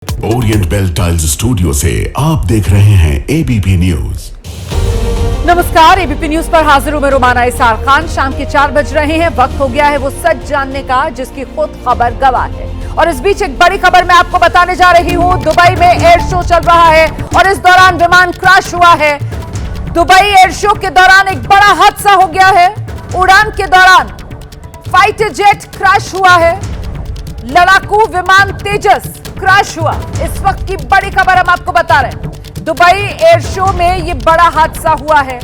Orient bell tiles studio से आप देख रहे हैं एबीपी न्यूज। नमस्कार, एबीपी न्यूज पर हाजिर हूं मैं रोमाना इसार खान। शाम के 4 बज रहे हैं। वक्त हो गया है वो सच जानने का जिसकी खुद खबर गवाह है। और इस बीच एक बड़ी खबर मैं आपको बताने जा रही हूं। दुबई में एयर शो चल रहा है और इस दौरान विमान क्रैश हुआ है। दुबई एयर शो के दौरान एक बड़ा हादसा हो गया है। उड़ान के दौरान फाइटर जेट क्रैश हुआ है। लड़ाकू विमान तेजस क्रैश हुआ। इस वक्त की बड़ी खबर हम आपको बता रहे हैं। दुबई एयर शो में ये बड़ा हादसा हुआ है।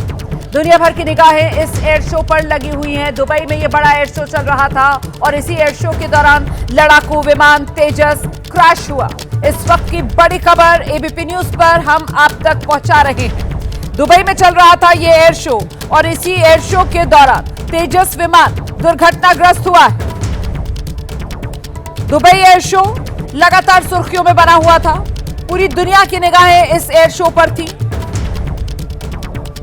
दुनिया भर की निगाहें इस एयर शो पर लगी हुई हैं। दुबई में ये बड़ा एयर शो चल रहा था और इसी एयर शो के दौरान लड़ाकू विमान तेजस क्रैश हुआ। इस वक्त की बड़ी खबर एबीपी न्यूज पर हम आप तक पहुंचा रहे हैं। दुबई में चल रहा था ये एयर शो और इसी एयर शो के दौरान तेजस विमान दुर्घटनाग्रस्त हुआ है। दुबई एयर शो लगातार सुर्खियों में बना हुआ था। पूरी दुनिया की निगाहें इस एयर शो पर थी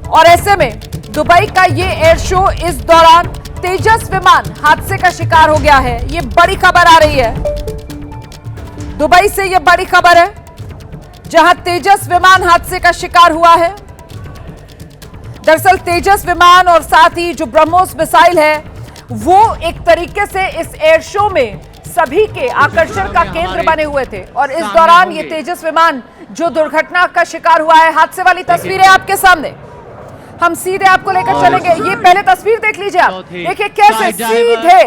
और ऐसे में दुबई का ये एयर शो इस दौरान तेजस विमान हादसे का शिकार हो गया है। ये बड़ी खबर आ रही है। दुबई से ये बड़ी खबर है जहां तेजस विमान हादसे का शिकार हुआ है। दरअसल तेजस विमान और साथ ही जो ब्रह्मोस मिसाइल है वो एक तरीके से इस एयर शो में सभी के आकर्षण का केंद्र बने हुए थे और इस दौरान ये तेजस विमान जो दुर्घटना का शिकार हुआ है। हादसे वाली तस्वीरें आपके सामने, हम सीधे आपको लेकर चलेंगे। ये पहले तस्वीर देख लीजिए आप। देखिए कैसे सीधे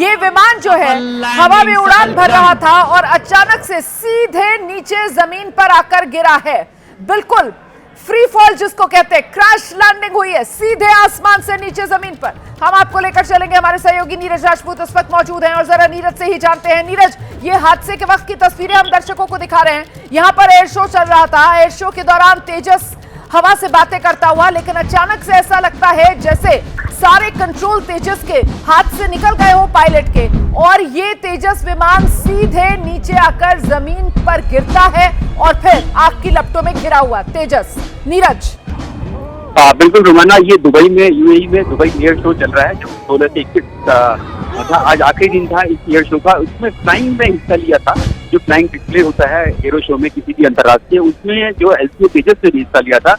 ये विमान जो है हवा में उड़ान भर रहा था और अचानक से सीधे नीचे जमीन पर आकर गिरा है। बिल्कुल फ्री फॉल जिसको कहते हैं, क्रैश लैंडिंग हुई है सीधे आसमान से नीचे जमीन पर। हम आपको लेकर चलेंगे। हमारे सहयोगी नीरज राजपूत इस वक्त मौजूद हैं और जरा नीरज से ही जानते हैं। नीरज, ये हादसे के वक्त की तस्वीरें हम दर्शकों को दिखा रहे हैं। यहां पर एयर शो चल रहा था। एयर शो के दौरान तेजस हवा से बातें करता हुआ, लेकिन अचानक से ऐसा लगता है जैसे सारे कंट्रोल तेजस के हाथ से निकल गए हो पायलट के और ये तेजस विमान सीधे नीचे आकर जमीन पर गिरता है और फिर आग की लपटों में घिरा हुआ तेजस। नीरज। बिल्कुल रोमाना, ये दुबई में यूएई में दुबई एयर शो चल रहा है जो 16 से 21 था। आज आखिरी दिन था इस एयर शो का। उसमें फ्लाइंग में हिस्सा लिया था। जो फ्लाइंग डिस्प्ले होता है एरो शो में किसी भी अंतर्राष्ट्रीय, उसमें जो एलसीओ तेजस ने भी हिस्सा लिया था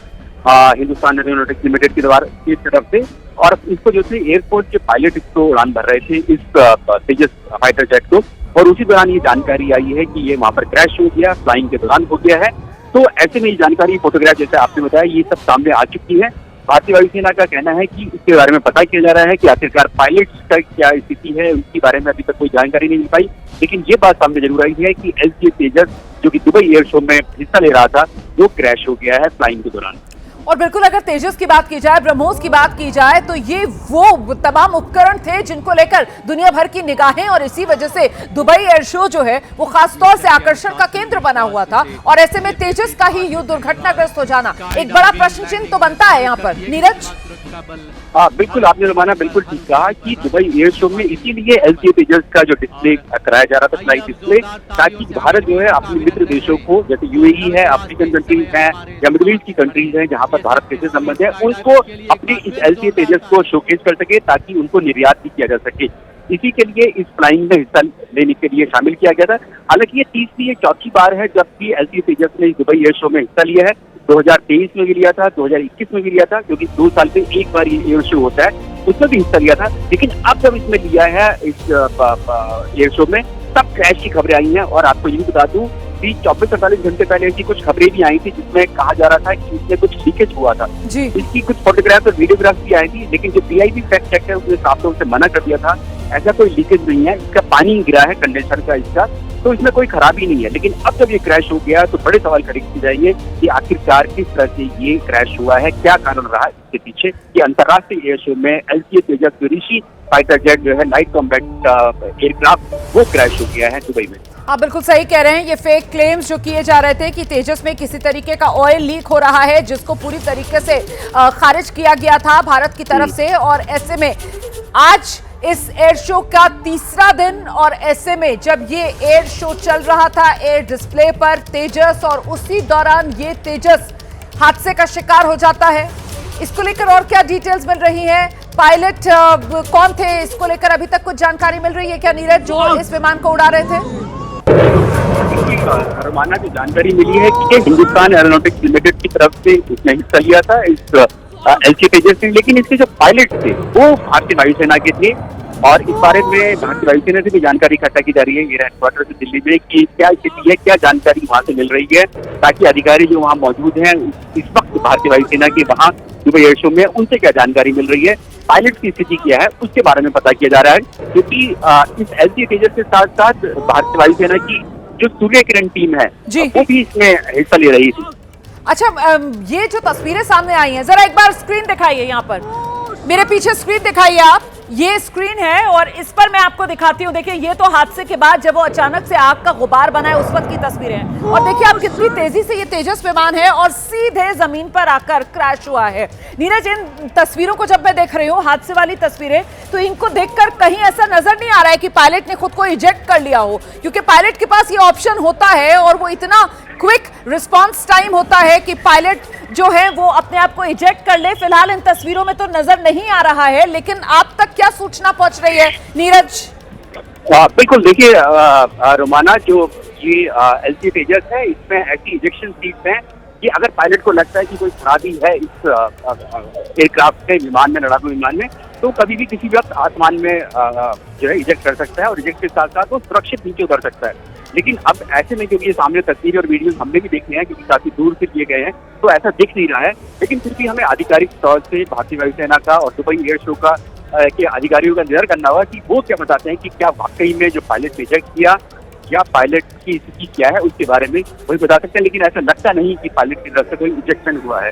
हिंदुस्तान एरोनॉटिक्स लिमिटेड की तरफ से। और इसको जो थे एयरपोर्ट के पायलट इसको उड़ान भर रहे थे इस तेजस फाइटर जेट को, और उसी दौरान ये जानकारी आई है कि ये वहां पर क्रैश हो गया, फ्लाइंग के दौरान हो गया है। तो ऐसे में ये जानकारी, फोटोग्राफ जैसे आपने बताया, ये सब सामने आ चुकी है। भारतीय वायुसेना का कहना है कि इसके बारे में पता किया जा रहा है कि आखिरकार पायलट्स का क्या स्थिति है, उनके बारे में अभी तक कोई जानकारी नहीं मिल पाई। लेकिन ये बात सामने जरूर आई है कि एलसीओ तेजस जो कि दुबई एयर शो में हिस्सा ले रहा था वो क्रैश हो गया है फ्लाइंग के दौरान। और बिल्कुल अगर तेजस की बात की जाए, ब्रह्मोस की बात की जाए, तो ये वो तमाम उपकरण थे जिनको लेकर दुनिया भर की निगाहें और इसी वजह से दुबई एयर शो जो है वो खासतौर से आकर्षण का केंद्र बना हुआ था। और ऐसे में तेजस का ही यूं दुर्घटनाग्रस्त हो जाना एक बड़ा प्रश्न चिन्ह तो बनता है यहाँ पर। नीरज। बिल्कुल आपने रोमाना बिल्कुल ठीक कहा कि दुबई एयर शो में इसीलिए एलसीओ तेजस का जो डिस्प्ले कराया जा रहा था, फ्लाइट डिस्प्ले, ताकि भारत जो है अपने मित्र देशों को, जैसे यूएई है, अफ्रीकन कंट्रीज है या मिडिल ईस्ट की कंट्रीज है जहाँ पर भारत के संबंध है, उनको अपने इस एलसीओ तेजस को शोकेस कर सके ताकि उनको निर्यात भी किया जा सके। इसी के लिए इस फ्लाइंग में हिस्सा लेने के लिए शामिल किया गया था। हालांकि ये तीसरी या चौथी बार है जबकि एलसीओ तेजस ने दुबई एयर शो में हिस्सा लिया है। 2023 में भी लिया था, 2021 में भी लिया था, क्योंकि 2 साल में एक बार ये एयर शो होता है, उसमें भी हिस्सा लिया था। लेकिन अब जब इसमें लिया है इस एयर शो में, तब क्रैश की खबरें आई हैं। और आपको ये भी बता दूं कि 24-48 घंटे पहले ऐसी कुछ खबरें भी आई थी जिसमें कहा जा रहा था कि इसमें कुछ लीकेज हुआ था। इसकी कुछ फोटोग्राफ और वीडियोग्राफ भी आई थी, लेकिन जो पीआईबी फैक्ट चेक है उसने साफ तौर से मना कर दिया था, ऐसा कोई लीकेज नहीं है, इसका पानी गिरा है कंडेंसर का इसका, तो इसमें कोई खराबी नहीं है। लेकिन अब जब ये क्रैश हो गया तो बड़े सवाल खड़े किए जाएंगे कि आखिरकार किस तरह से ये क्रैश हुआ है, क्या कारण रहा इसके पीछे। ये अंतर्राष्ट्रीय एयर शो में एलसीओ तेजस ऋषि फाइटर जेट जो है लाइट कॉम्बैट एयरक्राफ्ट, वो क्रैश हो गया है दुबई में। आप बिल्कुल सही कह रहे हैं। ये फेक क्लेम्स जो किए जा रहे थे कि तेजस में किसी तरीके का ऑयल लीक हो रहा है, जिसको पूरी तरीके से खारिज किया गया था भारत की तरफ से। और ऐसे में आज इस एयर शो का तीसरा दिन और ऐसे में जब ये एयर शो चल रहा था एयर डिस्प्ले पर तेजस, और उसी दौरान ये तेजस हादसे का शिकार हो जाता है। इसको लेकर और क्या डिटेल्स मिल रही हैं? पायलट कौन थे, इसको लेकर अभी तक कुछ जानकारी मिल रही है क्या नीरज, जो इस विमान को उड़ा रहे थे? रोमाना जो जानकारी मिली है कि हिंदुस्तान एरोनॉटिक्स लिमिटेड की तरफ से उसने हिस्सा लिया था इस एलसीए तेजस में, लेकिन इसके जो पायलट थे वो भारतीय वायुसेना के थे और इस बारे में भारतीय वायुसेना से भी जानकारी इकट्ठा की जा रही है एयर हेडक्वार्टर से दिल्ली में कि क्या स्थिति है, क्या जानकारी वहां से मिल रही है, ताकि अधिकारी जो वहां मौजूद हैं इस वक्त भारतीय वायुसेना के वहां दुबई एयर शो में उनसे क्या जानकारी मिल रही है, पायलट की स्थिति क्या है उसके बारे में पता किया जा रहा है। क्योंकि इस एलसीए तेजस के साथ साथ भारतीय वायुसेना की जो सूर्य किरण टीम है वो भी इसमें हिस्सा ले रही थी। अच्छा, ये जो तस्वीरें सामने आई हैं, जरा एक बार स्क्रीन दिखाइए, यहाँ पर मेरे पीछे स्क्रीन दिखाइए आप, ये स्क्रीन है और इस पर मैं आपको दिखाती हूँ। देखिए, ये तो हादसे के बाद जब वो अचानक से आग का गुबार बना है उस वक्त की तस्वीरें हैं और देखिए आप कितनी तेजी से ये तेजस विमान है और सीधे जमीन पर आकर क्रैश हुआ है। नीरज, इन तस्वीरों को जब मैं देख रही हूँ, हादसे वाली तस्वीरें, तो इनको देखकर कहीं ऐसा नजर नहीं आ रहा है कि पायलट ने खुद को इजेक्ट कर लिया हो, क्योंकि पायलट के पास ये ऑप्शन होता है और वो इतना क्विक रिस्पांस टाइम होता है कि पायलट जो है वो अपने आप को इजेक्ट कर ले। फिलहाल इन तस्वीरों में तो नजर नहीं आ रहा है, लेकिन आप तक क्या सूचना पहुंच रही है नीरज? बिल्कुल, देखिए रोमाना, जो ये एलसीए तेजस है इसमें ऐसी इजेक्शन सीट्स हैं कि अगर पायलट को लगता है कि कोई खराबी है इस एयरक्राफ्ट के विमान में, लड़ाकू विमान में, तो कभी भी किसी वक्त आसमान में जो है इजेक्ट कर सकता है और इजेक्ट के साथ साथ वो सुरक्षित नीचे उतर सकता है। लेकिन अब ऐसे में क्योंकि ये सामने तस्वीरें और वीडियोस हमने भी देखे हैं क्योंकि काफी दूर से किए गए हैं, तो ऐसा दिख नहीं रहा है, लेकिन फिर भी हमें आधिकारिक तौर से भारतीय वायुसेना का और दुबई एयर शो का के अधिकारियों का इंतजार करना होगा कि वो क्या बताते हैं कि क्या वाकई में जो पायलट ने इजेक्ट किया या पायलट की स्थिति क्या है उसके बारे में वही बता सकते हैं। लेकिन ऐसा लगता नहीं कि पायलट की तरफ से कोई इजेक्शन हुआ है।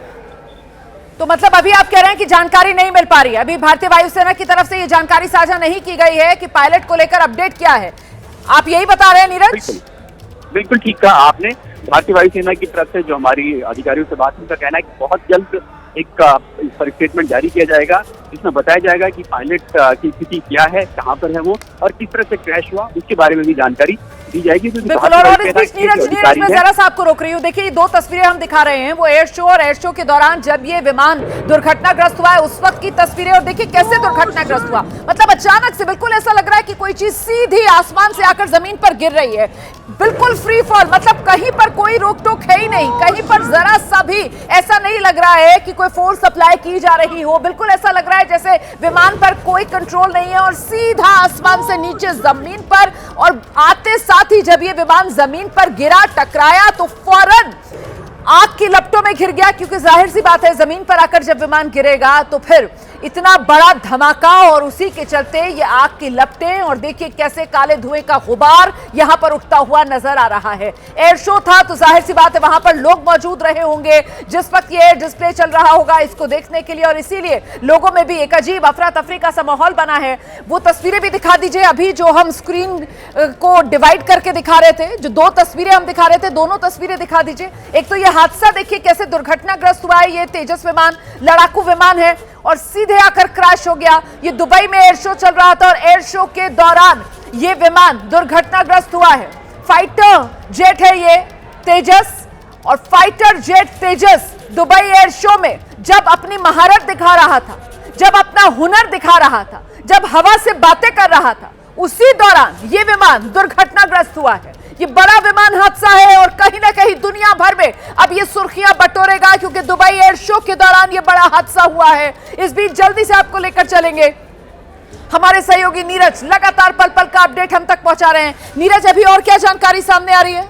तो मतलब अभी आप कह रहे हैं कि जानकारी नहीं मिल पा रही है, अभी भारतीय वायुसेना की तरफ से ये जानकारी साझा नहीं की गई है कि पायलट को लेकर अपडेट क्या है, आप यही बता रहे हैं नीरज? बिल्कुल ठीक कहा आपने। भारतीय वायुसेना की तरफ से जो हमारी अधिकारियों से बात, उनका कहना है कि बहुत जल्द एक इस पर स्टेटमेंट जारी किया जाएगा जिसमें बताया जाएगा कि पायलट की स्थिति क्या है, कहाँ पर है वो और किस तरह से क्रैश हुआ, उसके बारे में भी जानकारी दी जाएगी। बिल्कुल, और इस बीच नीरज मैं जरा सा आपको रोक रही हूँ। देखिए, ये दो तस्वीरें हम दिखा रहे हैं, वो एयर शो और एयर शो के दौरान जब ये विमान दुर्घटनाग्रस्त हुआ है उस वक्त की तस्वीरें, और देखिए कैसे दुर्घटनाग्रस्त हुआ। मतलब अचानक से बिल्कुल ऐसा लग रहा है कि कोई चीज सीधी आसमान से आकर जमीन पर गिर रही है, बिल्कुल फ्री फॉल, मतलब कहीं पर कोई रोक टोक है ही नहीं, कहीं पर जरा सा भी ऐसा नहीं लग रहा है कि कोई फोर्स सप्लाई की जा रही हो। बिल्कुल ऐसा लग रहा है जैसे विमान पर कोई कंट्रोल नहीं है और सीधा आसमान से नीचे जमीन पर, और आते साथ ही जब ये विमान जमीन पर गिरा, टकराया, तो फौरन आग की लपटों में घिर गया, क्योंकि जाहिर सी बात है जमीन पर आकर जब विमान गिरेगा तो फिर इतना बड़ा धमाका और उसी के चलते ये आग की लपटें, और देखिए कैसे काले धुएं का गुबार यहां पर उठता हुआ नजर आ रहा है। एयर शो था तो जाहिर सी बात है वहां पर लोग मौजूद रहे होंगे जिस वक्त ये डिस्प्ले चल रहा होगा इसको देखने के लिए, और इसीलिए लोगों में भी एक अजीब अफरा तफरी का सा माहौल बना है। वो तस्वीरें भी दिखा दीजिए, अभी जो हम स्क्रीन को डिवाइड करके दिखा रहे थे, जो दो तस्वीरें हम दिखा रहे थे, दोनों तस्वीरें दिखा दीजिए। एक तो ये हादसा देखिए कैसे दुर्घटनाग्रस्त हुआ है, ये तेजस विमान लड़ाकू विमान है और सीधे आकर क्रैश हो गया। ये दुबई में एयर शो चल रहा था और एयर शो के दौरान ये विमान दुर्घटनाग्रस्त हुआ है। फाइटर जेट है ये तेजस, और फाइटर जेट तेजस दुबई एयर शो में जब अपनी महारत दिखा रहा था, जब अपना हुनर दिखा रहा था, जब हवा से बातें कर रहा था, उसी दौरान ये विमान दुर्घटनाग्रस्त हुआ है। ये बड़ा विमान हादसा है और कहीं ना कहीं दुनिया भर में अब ये सुर्खियां बटोरेगा, क्योंकि दुबई एयर शो के दौरान ये बड़ा हादसा हुआ है। इस बीच जल्दी से आपको लेकर चलेंगे, हमारे सहयोगी नीरज लगातार पल पल का अपडेट हम तक पहुंचा रहे हैं। नीरज, अभी और क्या जानकारी सामने आ रही है?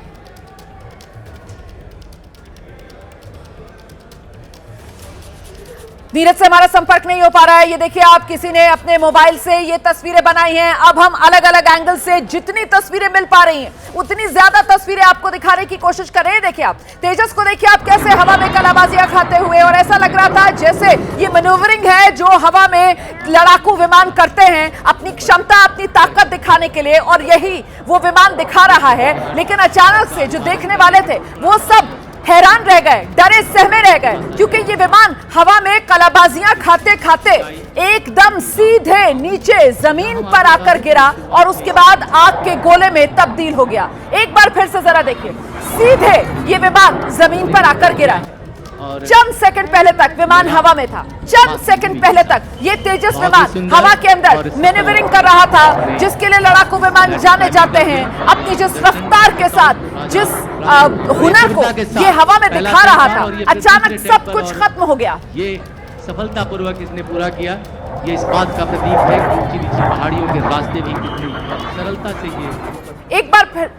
नीरज से हमारा संपर्क नहीं हो पा रहा है। ये देखिए, आप किसी ने अपने मोबाइल से ये तस्वीरें बनाई हैं। अब हम अलग अलग एंगल से जितनी तस्वीरें मिल पा रही हैं उतनी ज्यादा तस्वीरें आपको दिखाने की कोशिश कर रहे हैं। देखिए, आप तेजस को देखिए, आप कैसे हवा में कलाबाजियां खाते हुए, और ऐसा लग रहा था जैसे ये मैन्यूवरिंग है जो हवा में लड़ाकू विमान करते हैं अपनी क्षमता, अपनी ताकत दिखाने के लिए, और यही वो विमान दिखा रहा है। लेकिन अचानक से जो देखने वाले थे वो सब हैरान रह गए, डरे सहमे रह गए, क्योंकि ये विमान हवा में कलाबाजियां खाते खाते एकदम सीधे नीचे जमीन पर आकर गिरा और उसके बाद आग के गोले में तब्दील हो गया। एक बार फिर से जरा देखिए, सीधे ये विमान जमीन पर आकर गिरा है। चंद सेकंड पहले तक विमान हवा में था, चंद सेकंड पहले तक ये तेजस विमान हवा के अंदर मैनेवरिंग कर रहा था, जिसके लिए लड़ाकू विमान जाने जाते हैं। अपनी जिस रफ्तार के साथ, जिस हुनर को ये हवा में दिखा रहा था, अचानक सब कुछ खत्म हो गया। ये सफलतापूर्वक इसने पूरा किया। ये इस बात का प्रतीक है कि ऊंची नीची पहाड़ियों के रास्ते भी कितनी सरलता से ये। एक बार फिर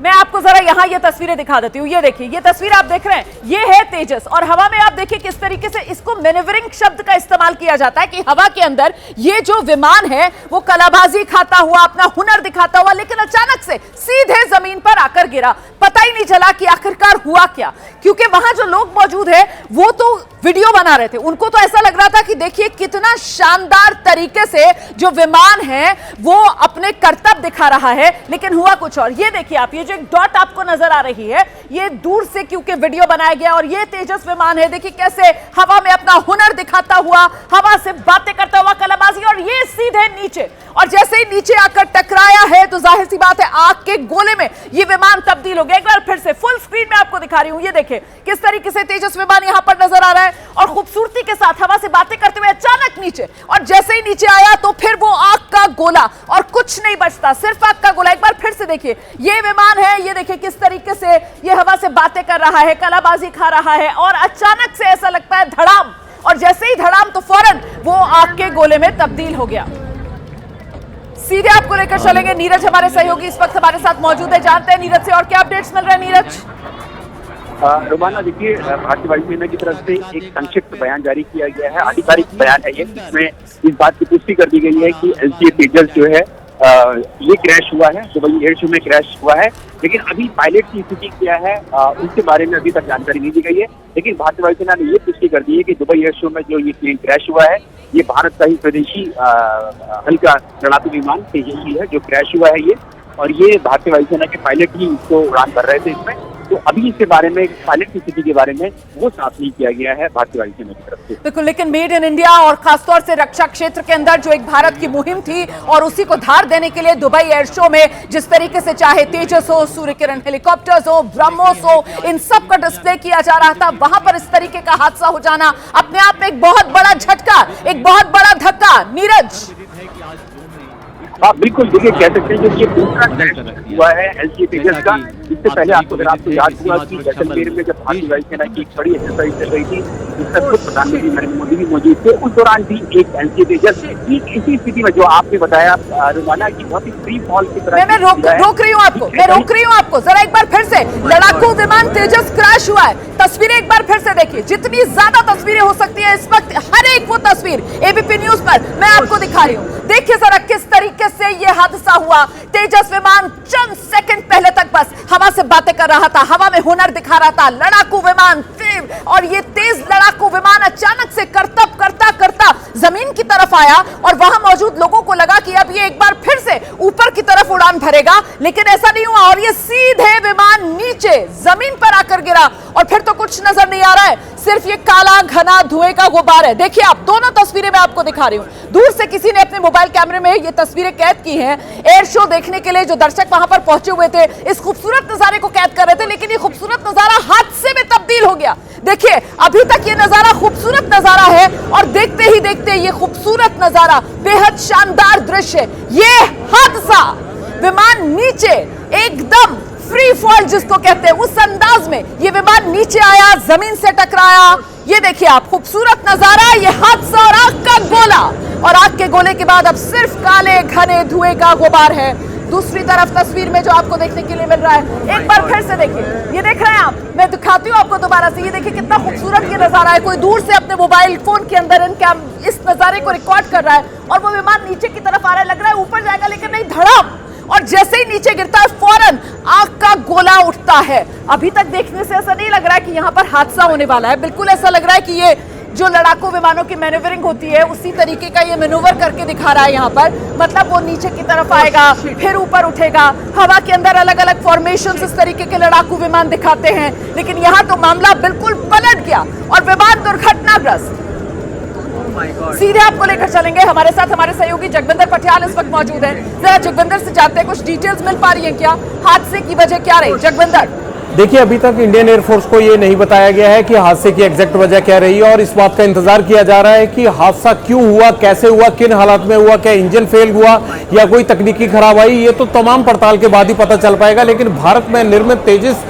मैं आपको जरा यहां ये तस्वीरें दिखा देती हूँ। ये देखिए, ये तस्वीर आप देख रहे हैं, ये है तेजस, और हवा में आप देखिए किस तरीके से इसको मैनेवरिंग शब्द का इस्तेमाल किया जाता है कि हवा के अंदर ये जो विमान है वो कलाबाजी खाता हुआ, अपना हुनर दिखाता हुआ, लेकिन अचानक से सीधे जमीन पर आकर गिरा। पता ही नहीं चला कि आखिरकार हुआ क्या, क्योंकि वहां जो लोग मौजूद है वो तो वीडियो बना रहे थे, उनको तो ऐसा लग रहा था कि देखिए कितना शानदार तरीके से जो विमान है वो अपने करतब दिखा रहा है, लेकिन हुआ कुछ और। ये देखिए आप, ये जो एक डॉट आपको नजर आ रही है, ये दूर से क्योंकि वीडियो बनाया गया, और ये तेजस विमान है। देखिए कैसे हवा में अपना हुनर दिखाता हुआ, हवा से बातें करता हुआ, कलाबाजी, और ये सीधे नीचे, और जैसे ही नीचे आकर टकराया है तो जाहिर सी बात है आग के गोले में ये विमान तब्दील हो गया। एक बार फिर से फुल स्क्रीन में आपको दिखा रही हूं, ये देखिए किस तरीके से तेजस विमान यहां पर नजर आ रहा है, और खूबसूरती के साथ हवा से बातें करते हुए अचानक नीचे, और जैसे ही नीचे आया तो फिर वो आग का गोला, और कुछ नहीं बचता, सिर्फ आग का गोला। एक बार फिर से देखिए, ये विमान है, ये देखिए किस तरीके से ये हवा से बातें कर रहा है, कलाबाजी खा रहा है, और अचानक से ऐसा लगता है धड़ाम, और जैसे ही धड़ाम तो फौरन वो आग के गोले में तब्दील हो गया। सीधे आपको लेकर चलेंगे, नीरज हमारे सहयोगी इस वक्त हमारे साथ मौजूद है, जानते हैं नीरज से और क्या अपडेट्स मिल रहे हैं। नीरज। रोमाना, देखिए भारतीय वायुसेना की तरफ से एक संक्षिप्त बयान जारी किया गया है, आधिकारिक बयान है ये, जिसमें इस बात की पुष्टि कर दी गई है कि LCA तेजस जो है ये क्रैश हुआ है, दुबई एयर शो में क्रैश हुआ है, लेकिन अभी पायलट की स्थिति क्या है उसके बारे में अभी तक जानकारी नहीं दी गई है। लेकिन भारतीय वायुसेना ने ये पुष्टि कर दी है कि दुबई एयर शो में जो ये प्लेन क्रैश हुआ है, ये भारत का ही स्वदेशी हल्का लड़ाकू विमान तेजस्वी है जो क्रैश हुआ है ये, और ये भारतीय वायुसेना के पायलट ही इसको उड़ान कर रहे थे इसमें। तो अभी इसके बारे में, पायलट की स्थिति के बारे में वो साफ नहीं किया गया है भारतीय वायुसेना की तरफ से। बिल्कुल, लेकिन मेड इन इंडिया और खासतौर से रक्षा क्षेत्र के अंदर जो एक भारत की मुहिम थी, और उसी को धार देने के लिए दुबई एयर शो में जिस तरीके से चाहे तेजस हो, सूर्य किरण हेलीकॉप्टर्स हो, ब्रह्मोस हो, इन सब का डिस्प्ले किया जा रहा था, वहां पर इस तरीके का हादसा हो जाना अपने आप में एक बहुत बड़ा झटका, एक बहुत बड़ा धक्का। नीरज। हाँ बिल्कुल, देखिए कह सकते हैं जो ये दूसरा क्रैश हुआ है LCA तेजस का। इससे पहले आपको याद हुआ कि जैसलमेर में जब भारतीय वायुसेना की एक बड़ी एक्सरसाइज चल रही थी, जिसमें खुद प्रधानमंत्री नरेंद्र मोदी भी मौजूद थे, उस दौरान भी एक LCA तेजस ठीक इसी स्थिति में जो आपने बताया रोमाना की बहुत ही फ्री फॉल की तरह। मैं रोक रही हूँ आपको जरा एक बार फिर से। लड़ाकू विमान तेजस क्रैश हुआ है, तस्वीरें एक बार फिर से देखिए, जितनी ज्यादा तस्वीरें हो सकती है इस वक्त, हर एक वो तस्वीर ABP न्यूज पर मैं आपको दिखा रही हूँ। देखिए जरा किस तरीके से ये हादसा हुआ। तेजस विमान चंद सेकंड पहले तक बस हवा से बातें कर रहा था, हवा में हुनर दिखा रहा था, लड़ाकू विमान, और ये तेज लड़ाकू विमान अचानक से करतब करता करता जमीन की तरफ आया, और वहां मौजूद लोगों को लगा कि अब ये एक बार फिर से ऊपर की तरफ उड़ान भरेगा, लेकिन ऐसा नहीं हुआ, और ये सीधे विमान नीचे जमीन पर आकर गिरा, और फिर तो कुछ नजर नहीं आ रहा है, सिर्फ ये काला घना धुएं का गुब्बार है। देखिए आप, दोनों तस्वीरें मैं आपको दिखा रही हूं, दूर से किसी ने अपने मोबाइल कैमरे में ये तस्वीरें कैद की हैं। एयर शो देखने के लिए जो दर्शक वहां पर पहुंचे हुए थे, इस खूबसूरत नजारे को कैद कर रहे थे, लेकिन ये खूबसूरत नजारा हादसे में तब्दील हो गया। देखिए अभी तक ये नजारा खूबसूरत नजारा है, और देखते ही देखते ये खूबसूरत नजारा, बेहद शानदार दृश्य, ये हादसा, विमान नीचे एकदम फ्री फॉल जिसको कहते हैं, उस अंदाज में ये विमान नीचे आया, जमीन से टकराया। ये देखिए आप, खूबसूरत नजारा, ये हादसा और आग का गोला, और आग के गोले के बाद अब सिर्फ काले घने धुएं का गुबार है। दूसरी तरफ तस्वीर में जो आपको देखने के लिए मिल रहा है, एक बार फिर से देखिए, ये देख रहे हैं आप, मैं दिखाती हूँ आपको दोबारा से, ये देखिए कितना खूबसूरत ये नजारा है। कोई दूर से अपने मोबाइल फोन के अंदर इस नजारे को रिकॉर्ड कर रहा है, और वो विमान नीचे की तरफ आ रहा है, लग रहा है ऊपर जाएगा, लेकिन नहीं, धड़ाम, और जैसे ही नीचे गिरता है फौरन आग का गोला उठता है। अभी तक देखने से ऐसा नहीं लग रहा है कि यहाँ पर हादसा होने वाला है, बिल्कुल ऐसा लग रहा है कि ये जो लड़ाकू विमानों की मैन्यूवरिंग होती है उसी तरीके का ये मैन्यूवर करके दिखा रहा है यहाँ पर। मतलब वो नीचे की तरफ आएगा, फिर ऊपर उठेगा, हवा के अंदर अलग अलग फॉर्मेशन इस तरीके के लड़ाकू विमान दिखाते हैं, लेकिन यहाँ तो मामला बिल्कुल पलट गया और विमान दुर्घटनाग्रस्त। सीधे आपको लेकर चलेंगे, हमारे साथ हमारे सहयोगी जगविंदर पटियाल इस वक्त मौजूद है। जरा जगविंदर से जानते हैं कुछ डिटेल्स मिल पा रही है क्या, हादसे की वजह क्या रही। जगविंदर। देखिए, अभी तक इंडियन एयरफोर्स को ये नहीं बताया गया है कि हादसे की एग्जैक्ट वजह क्या रही है और इस बात का इंतजार किया जा रहा है कि हादसा क्यों हुआ, कैसे हुआ, किन हालात में हुआ, क्या इंजन फेल हुआ या कोई तकनीकी खराब आई, ये तो तमाम पड़ताल के बाद ही पता चल पाएगा। लेकिन भारत में निर्मित तेजस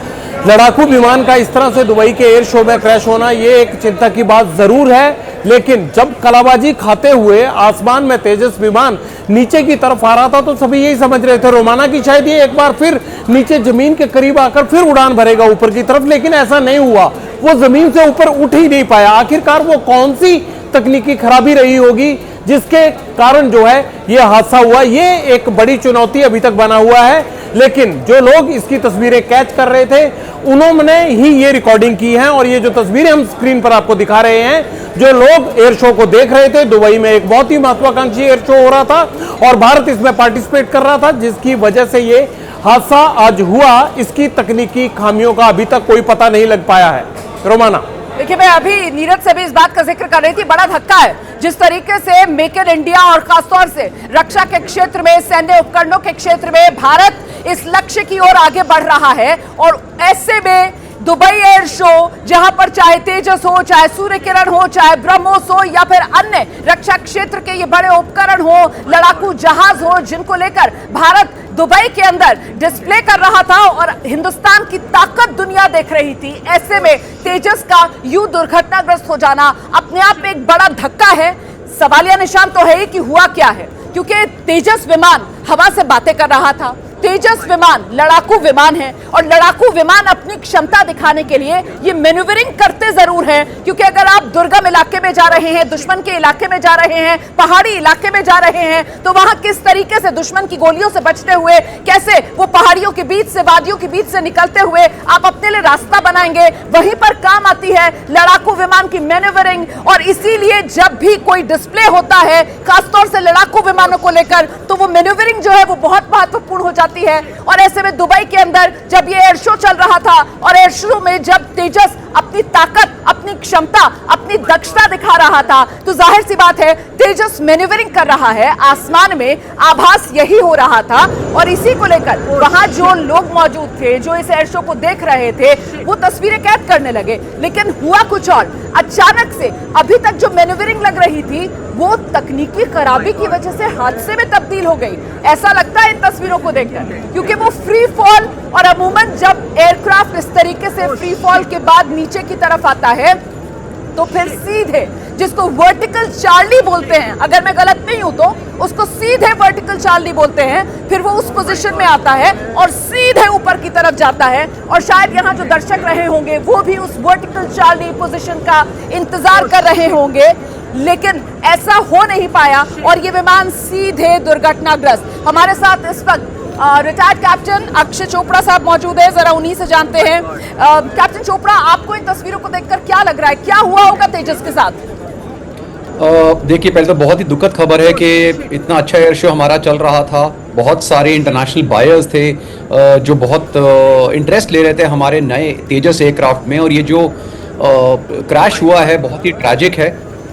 लड़ाकू विमान का इस तरह से दुबई के एयर शो में क्रैश होना ये एक चिंता की बात जरूर है। लेकिन जब कलाबाजी खाते हुए आसमान में तेजस विमान नीचे की तरफ आ रहा था तो सभी यही समझ रहे थे रोमाना की शायद ये एक बार फिर नीचे जमीन के करीब आकर फिर उड़ान भरेगा ऊपर की तरफ, लेकिन ऐसा नहीं हुआ। वो जमीन से ऊपर उठ ही नहीं पाया। आखिरकार वो कौन सी तकनीकी खराबी रही होगी जिसके कारण जो है ये हादसा हुआ, ये एक बड़ी चुनौती अभी तक बना हुआ है। लेकिन जो लोग इसकी तस्वीरें कैच कर रहे थे उन्होंने ही ये रिकॉर्डिंग की है और ये जो तस्वीरें हम स्क्रीन पर आपको दिखा रहे हैं, जो लोग एयर शो को देख रहे थे, दुबई में एक बहुत ही महत्वाकांक्षी एयर शो हो रहा था और भारत इसमें पार्टिसिपेट कर रहा था, जिसकी वजह से ये हादसा आज हुआ। इसकी तकनीकी खामियों का अभी तक कोई पता नहीं लग पाया है। रोमाना, देखिए, मैं अभी नीरज से भी इस बात का जिक्र कर रही थी, बड़ा धक्का है जिस तरीके से मेक इन इंडिया और खासतौर से रक्षा के क्षेत्र में, सैन्य उपकरणों के क्षेत्र में भारत इस लक्ष्य की ओर आगे बढ़ रहा है। और ऐसे में दुबई एयर शो, जहां पर चाहे तेजस हो, चाहे सूर्य किरण हो, चाहे ब्रह्मोस हो या फिर अन्य रक्षा क्षेत्र के ये बड़े उपकरण हो, लड़ाकू जहाज हो, जिनको लेकर भारत दुबई के अंदर डिस्प्ले कर रहा था और हिंदुस्तान की ताकत दुनिया देख रही थी, ऐसे में तेजस का यूं दुर्घटनाग्रस्त हो जाना अपने आप में एक बड़ा धक्का है। सवालिया निशान तो है ही कि हुआ क्या है, क्योंकि तेजस विमान हवा से बातें कर रहा था। तेजस विमान लड़ाकू विमान है और लड़ाकू विमान अपनी क्षमता दिखाने के लिए ये मैन्यूवरिंग करते जरूर हैं, क्योंकि अगर आप दुर्गम इलाके में जा रहे हैं, दुश्मन के इलाके में जा रहे हैं, पहाड़ी इलाके में जा रहे हैं, तो वहां किस तरीके से दुश्मन की गोलियों से बचते हुए, कैसे वो पहाड़ियों के बीच से, वादियों के बीच से निकलते हुए आप अपने लिए रास्ता बनाएंगे, वहीं पर काम आती है लड़ाकू विमान की मैन्यूवरिंग। और इसीलिए जब भी कोई डिस्प्ले होता है खासतौर से लड़ाकू विमानों को लेकर, तो वो मैन्यूवरिंग जो है वो बहुत महत्वपूर्ण हो जाती है। और ऐसे में दुबई के अंदर जब ये एयर शो चल रहा था और एयर शो में जब तेजस अपनी ताकत, अपनी क्षमता, अपनी दक्षता दिखा रहा था, तो जाहिर सी बात है तेजस मैन्यूवरिंग कर रहा है आसमान में, आभास यही हो रहा था। और इसी को लेकर वहां जो लोग मौजूद थे, जो इस एयर शो को देख रहे थे, वो तस्वीरें कैद करने लगे। लेकिन हुआ कुछ और, अचानक से अभी तक जो मैन्यूवरिंग लग रही थी वो तकनीकी खराबी की वजह से हादसे में तब्दील हो गई, ऐसा लगता है इन तस्वीरों को देखकर, क्योंकि वो फ्री फॉल, और अमूमन जब एयरक्राफ्ट इस तरीके से फ्री फॉल के बाद नीचे की तरफ आता है तो फिर सीधे, जिसको वर्टिकल चार्ली बोलते हैं, अगर मैं गलत नहीं हूं तो उसको सीधे वर्टिकल चार्ली बोलते हैं, फिर वो उस पोजीशन में आता है और सीधे ऊपर की तरफ जाता है। और शायद यहाँ जो दर्शक रहे होंगे वो भी उस वर्टिकल चार्ली पोजीशन का इंतजार कर रहे होंगे, लेकिन ऐसा हो नहीं पाया और ये विमान सीधे दुर्घटनाग्रस्त। हमारे साथ इस वक्त रिटायर्ड कैप्टन अक्षय चोपड़ा साहब मौजूद है, जरा उन्हीं से जानते हैं। कैप्टन चोपड़ा, आपको इन तस्वीरों को देखकर क्या लग रहा है, क्या हुआ होगा तेजस के साथ? देखिए, पहले तो बहुत ही दुखद खबर है कि इतना अच्छा एयर शो हमारा चल रहा था, बहुत सारे इंटरनेशनल बायर्स थे जो बहुत इंटरेस्ट ले रहे थे हमारे नए तेजस एयरक्राफ्ट में, और ये जो क्रैश हुआ है बहुत ही ट्रैजिक है।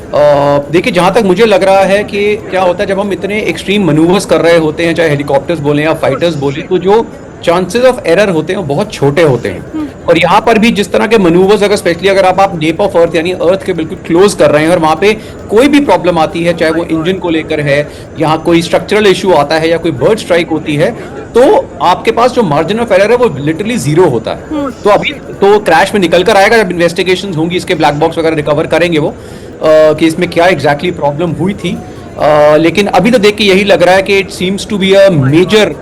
देखिए, जहाँ तक मुझे लग रहा है कि क्या होता है जब हम इतने एक्सट्रीम मनूवर्स कर रहे होते हैं, चाहे हेलीकॉप्टर्स बोलें या फाइटर्स बोलें, तो जो चांसेस ऑफ एरर होते हैं वो बहुत छोटे होते हैं। और यहाँ पर भी जिस तरह के मनूवर्स, अगर स्पेशली अगर आप नेप ऑफ अर्थ यानी अर्थ के बिल्कुल क्लोज कर रहे हैं और वहाँ पे कोई भी प्रॉब्लम आती है, चाहे वो इंजन को लेकर है, यहाँ कोई स्ट्रक्चरल इशू आता है या कोई बर्ड स्ट्राइक होती है, तो आपके पास जो मार्जिन ऑफ एरर है वो लिटरली जीरो होता है। तो अभी तो क्रैश में निकल कर आएगा, जब इन्वेस्टिगेशन होंगी, इसके ब्लैक बॉक्स वगैरह रिकवर करेंगे वो कि इसमें क्या एग्जैक्टली प्रॉब्लम हुई थी। लेकिन अभी तो देख के यही लग रहा है कि it seems to be a major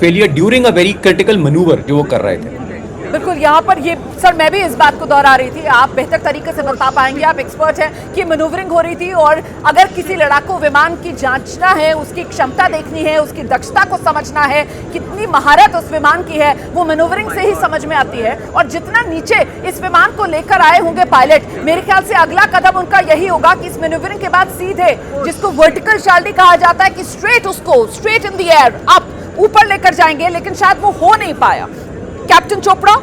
failure during a very critical manoeuvre जो वो कर रहे थे। बिल्कुल, यहाँ पर ये सर मैं भी इस बात को दोहरा रही थी, आप बेहतर तरीके से बता पाएंगे, आप एक्सपर्ट हैं, कि मैनूवरिंग हो रही थी और अगर किसी लड़ाकू विमान की जांचना है, उसकी क्षमता देखनी है, उसकी दक्षता को समझना है, कितनी महारत उस विमान की है, वो मैनूवरिंग से ही समझ में आती है। और जितना नीचे इस विमान को लेकर आए होंगे पायलट, मेरे ख्याल से अगला कदम उनका यही होगा कि इस मैनूवरिंग के बाद सीधे, जिसको वर्टिकल चार्ली कहा जाता है, कि स्ट्रेट उसको straight in the air up ऊपर लेकर जाएंगे, लेकिन शायद वो हो नहीं पाया। कैप्टन चोपड़ा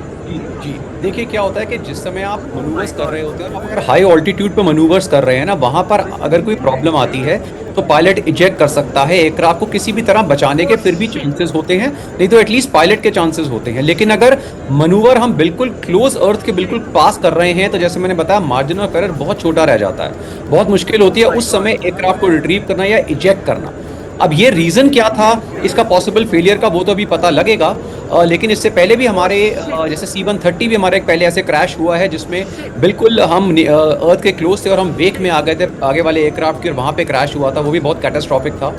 जी, देखिए क्या होता है कि जिस समय आप मनूवर्स कर रहे होते हैं, आप अगर हाई ऑल्टीट्यूड पे मनूवर्स कर रहे हैं ना, वहाँ पर अगर कोई प्रॉब्लम आती है तो पायलट इजेक्ट कर सकता है, एयरक्राफ्ट को किसी भी तरह बचाने के फिर भी चांसेस होते हैं, नहीं तो एटलीस्ट पायलट के चांसेस होते हैं। लेकिन अगर मनूवर हम बिल्कुल क्लोज अर्थ के बिल्कुल पास कर रहे हैं तो जैसे मैंने बताया मार्जिन ऑफ एरर बहुत छोटा रह जाता है, बहुत मुश्किल होती है उस समय एयरक्राफ्ट को रिट्रीव करना या इजेक्ट करना। अब ये रीज़न क्या था इसका पॉसिबल फेलियर का, वो तो अभी पता लगेगा। लेकिन इससे पहले भी हमारे जैसे C-130 भी हमारे एक पहले ऐसे क्रैश हुआ है जिसमें बिल्कुल हम अर्थ के क्लोज थे और हम वेक में आ गए थे आगे वाले एयरक्राफ्ट के और वहाँ पे क्रैश हुआ था, वो भी बहुत कैटास्ट्रॉफिक था।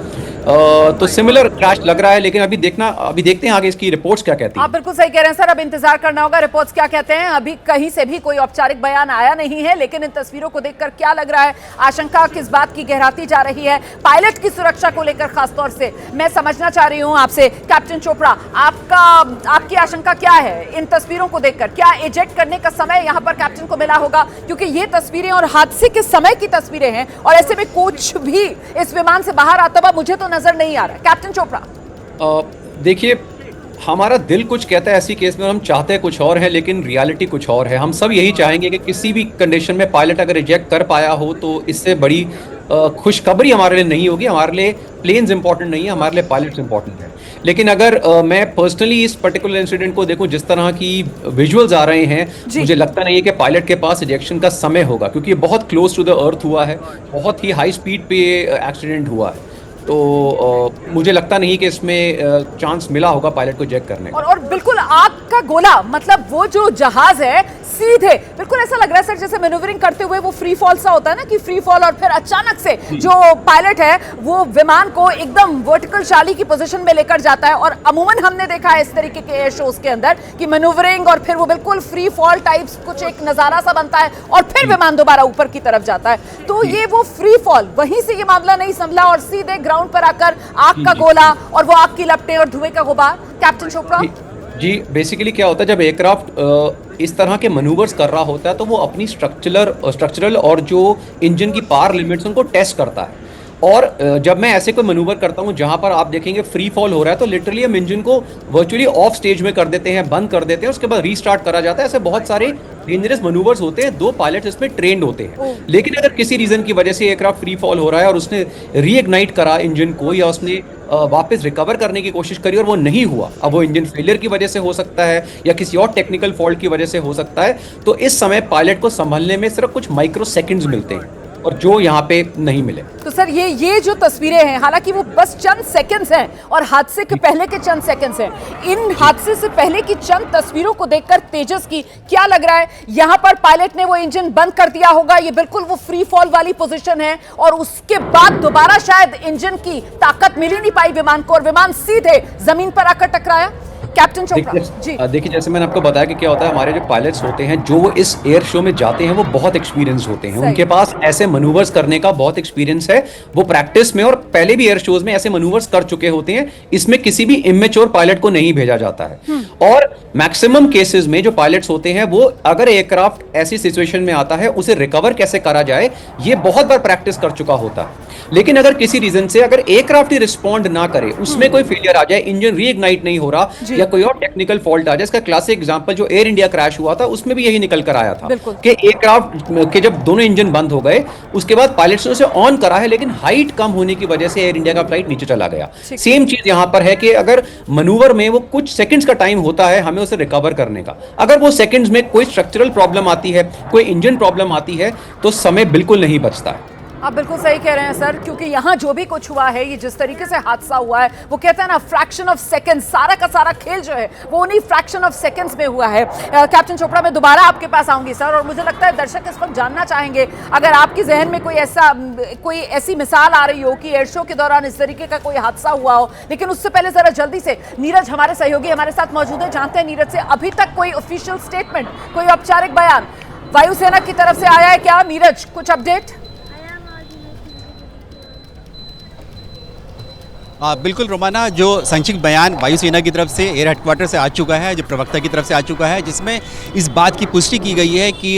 तो सिमिलर क्रैश लग रहा है, लेकिन अभी देखते हैं आगे इसकी रिपोर्ट्स क्या कहती हैं। आप बिल्कुल सही कह रहे हैं सर, अब इंतजार करना होगा रिपोर्ट्स क्या कहते हैं। अभी कहीं से भी कोई औपचारिक बयान आया नहीं है, लेकिन इन तस्वीरों को देखकर क्या लग रहा है, आशंका किस बात की गहराती जा रही है पायलट की सुरक्षा को लेकर खासतौर से मैं समझना चाह रही हूं आपसे। कैप्टन चोपड़ा, आपकी आशंका क्या है इन तस्वीरों को देखकर? क्या इजेक्ट करने का समय यहां पर कैप्टन को मिला होगा? क्योंकि ये तस्वीरें और हादसे के समय की तस्वीरें हैं और ऐसे में कुछ भी इस विमान से बाहर आता हुआ मुझे तो नजर नहीं आ रहा है। कैप्टन चोपड़ा, देखिए हमारा दिल कुछ कहता है ऐसी केस में, हम चाहते हैं कुछ और है लेकिन रियलिटी कुछ और है। हम सब यही चाहेंगे कि किसी भी कंडीशन में पायलट अगर रिजेक्ट कर पाया हो तो इससे बड़ी खुशखबरी हमारे लिए नहीं होगी। हमारे लिए प्लेन्स इंपॉर्टेंट नहीं है, हमारे लिए पायलट्स इंपॉर्टेंट है। लेकिन अगर मैं पर्सनली इस पर्टिकुलर इंसिडेंट को देखूं, जिस तरह की विजुअल्स आ रहे हैं, मुझे लगता नहीं है कि पायलट के पास इजेक्शन का समय होगा, क्योंकि ये बहुत क्लोज टू द अर्थ हुआ है, बहुत ही हाई स्पीड पे एक्सीडेंट हुआ है। तो मुझे लगता नहीं कि इसमें चांस मिला होगा पायलट को इजेक्ट करने का। और बिल्कुल आग का गोला, मतलब वो जो जहाज है सीधे बिल्कुल ऐसा लग रहा है सर जैसे मैन्यूवरिंग करते हुए वो फ्री फॉल सा होता है ना, कि फ्री फॉल और फिर अचानक से जो पायलट है वो विमान को एकदम वर्टिकल चाली की पोजीशन में लेकर जाता है। और अमूमन हमने देखा है इस तरीके के एयर शोज के अंदर कि मैन्यूवरिंग और फिर वो बिल्कुल फ्री फॉल टाइप्स कुछ एक नजारा सा बनता है और फिर विमान दोबारा ऊपर की तरफ जाता है। तो ये वो फ्री फॉल, वहीं से ये मामला नहीं संभला और सीधे ग्राउंड पर आकर आग का गोला और वो आग की लपटें और धुएं का गुबार। कैप्टन चोपड़ा जी, बेसिकली क्या होता है जब एयरक्राफ्ट इस तरह के मनूवर्स कर रहा होता है तो वो अपनी स्ट्रक्चरल और जो इंजन की पावर लिमिट्स उनको टेस्ट करता है। और जब मैं ऐसे कोई मनूवर करता हूं जहां पर आप देखेंगे फ्री फॉल हो रहा है तो लिटरली हम इंजन को वर्चुअली ऑफ स्टेज में कर देते हैं, बंद कर देते हैं, उसके बाद रीस्टार्ट करा जाता है। ऐसे बहुत सारे डेंजरस मनूवर्स होते हैं, 2 पायलट्स इसमें ट्रेंड होते हैं। लेकिन अगर किसी रीजन की वजह से एयरक्राफ्ट फ्री फॉल हो रहा है और उसने रीइग्नाइट करा इंजन को या उसने वापस रिकवर करने की कोशिश करी और वो नहीं हुआ, अब वो इंजन फेलियर की वजह से हो सकता है या किसी और टेक्निकल फॉल्ट की वजह से हो सकता है, तो इस समय पायलट को संभलने में सिर्फ कुछ माइक्रो सेकंड्स मिलते हैं और जो यहाँ पे नहीं मिले। तो सर ये जो तस्वीरें हैं, हालांकि वो बस चंद सेकंड्स हैं और हादसे के पहले के चंद सेकंड्स हैं, इन हादसे से पहले की चंद तस्वीरों को देखकर तेजस की क्या लग रहा है? यहाँ पर पायलट ने वो इंजन बंद कर दिया होगा, ये बिल्कुल वो फ्री फॉल वाली पोजीशन है और उसके बाद दोबारा शायद इंजन की ताकत मिल ही नहीं पाई विमान को और विमान सीधे जमीन पर आकर टकराया। कैप्टन चोपड़ा जी, देखिए जैसे मैंने आपको बताया कि क्या होता है, हमारे जो पायलट्स होते हैं जो इस एयर शो में जाते हैं वो बहुत एक्सपीरियंस होते हैं, उनके पास ऐसे मनूवर्स करने का बहुत एक्सपीरियंस है। वो प्रैक्टिस में और पहले भी एयर शोज में ऐसे मनूवर्स कर चुके होते हैं, इसमें किसी भी इमेच्योर पायलट को नहीं भेजा जाता है। और मैक्सिमम केसेस में जो पायलट्स होते हैं वो अगर एयरक्राफ्ट ऐसी सिचुएशन में आता है उसे रिकवर कैसे करा जाए ये बहुत बार प्रैक्टिस कर चुका होता है। लेकिन अगर किसी रीजन से अगर एयरक्राफ्ट ही रिस्पॉन्ड ना करे, उसमें कोई फेलियर आ जाए, इंजन रीइग्नाइट नहीं हो रहा या कोई और टेक्निकल फॉल्ट आ जाए, इसका क्लासिक एग्जांपल जो एयर इंडिया क्रैश हुआ था उसमें भी यही निकल कर आया था कि एयरक्राफ्ट के जब दोनों इंजन बंद हो गए उसके बाद पायलट्स ने उसे ऑन करा है लेकिन हाइट कम होने की वजह से एयर इंडिया का फ्लाइट नीचे चला गया। सेम चीज यहां पर है कि अगर मनूवर में वो कुछ सेकंड्स का टाइम होता है हमें उसे रिकवर करने का, अगर वो सेकंड्स में कोई स्ट्रक्चरल प्रॉब्लम आती है, कोई इंजन प्रॉब्लम आती है तो समय बिल्कुल नहीं बचता है। आप बिल्कुल सही कह रहे हैं सर, क्योंकि यहाँ जो भी कुछ हुआ है, ये जिस तरीके से हादसा हुआ है, वो कहते हैं ना फ्रैक्शन ऑफ सेकंड, सारा का सारा खेल जो है वो उन्हीं फ्रैक्शन ऑफ सेकंड्स में हुआ है। कैप्टन चोपड़ा, मैं दोबारा आपके पास आऊंगी सर, और मुझे लगता है दर्शक इस वक्त जानना चाहेंगे, अगर आपके जहन में कोई ऐसी मिसाल आ रही हो कि एयर शो के दौरान इस तरीके का कोई हादसा हुआ हो। लेकिन उससे पहले जरा जल्दी से नीरज हमारे सहयोगी हमारे साथ मौजूद है, जानते हैं नीरज से अभी तक कोई ऑफिशियल स्टेटमेंट, कोई औपचारिक बयान वायुसेना की तरफ से आया है क्या? नीरज, कुछ अपडेट? बिल्कुल रोमाना, जो संक्षिप्त बयान वायुसेना की तरफ से एयर हेडक्वार्टर से आ चुका है, जो प्रवक्ता की तरफ से आ चुका है, जिसमें इस बात की पुष्टि की गई है कि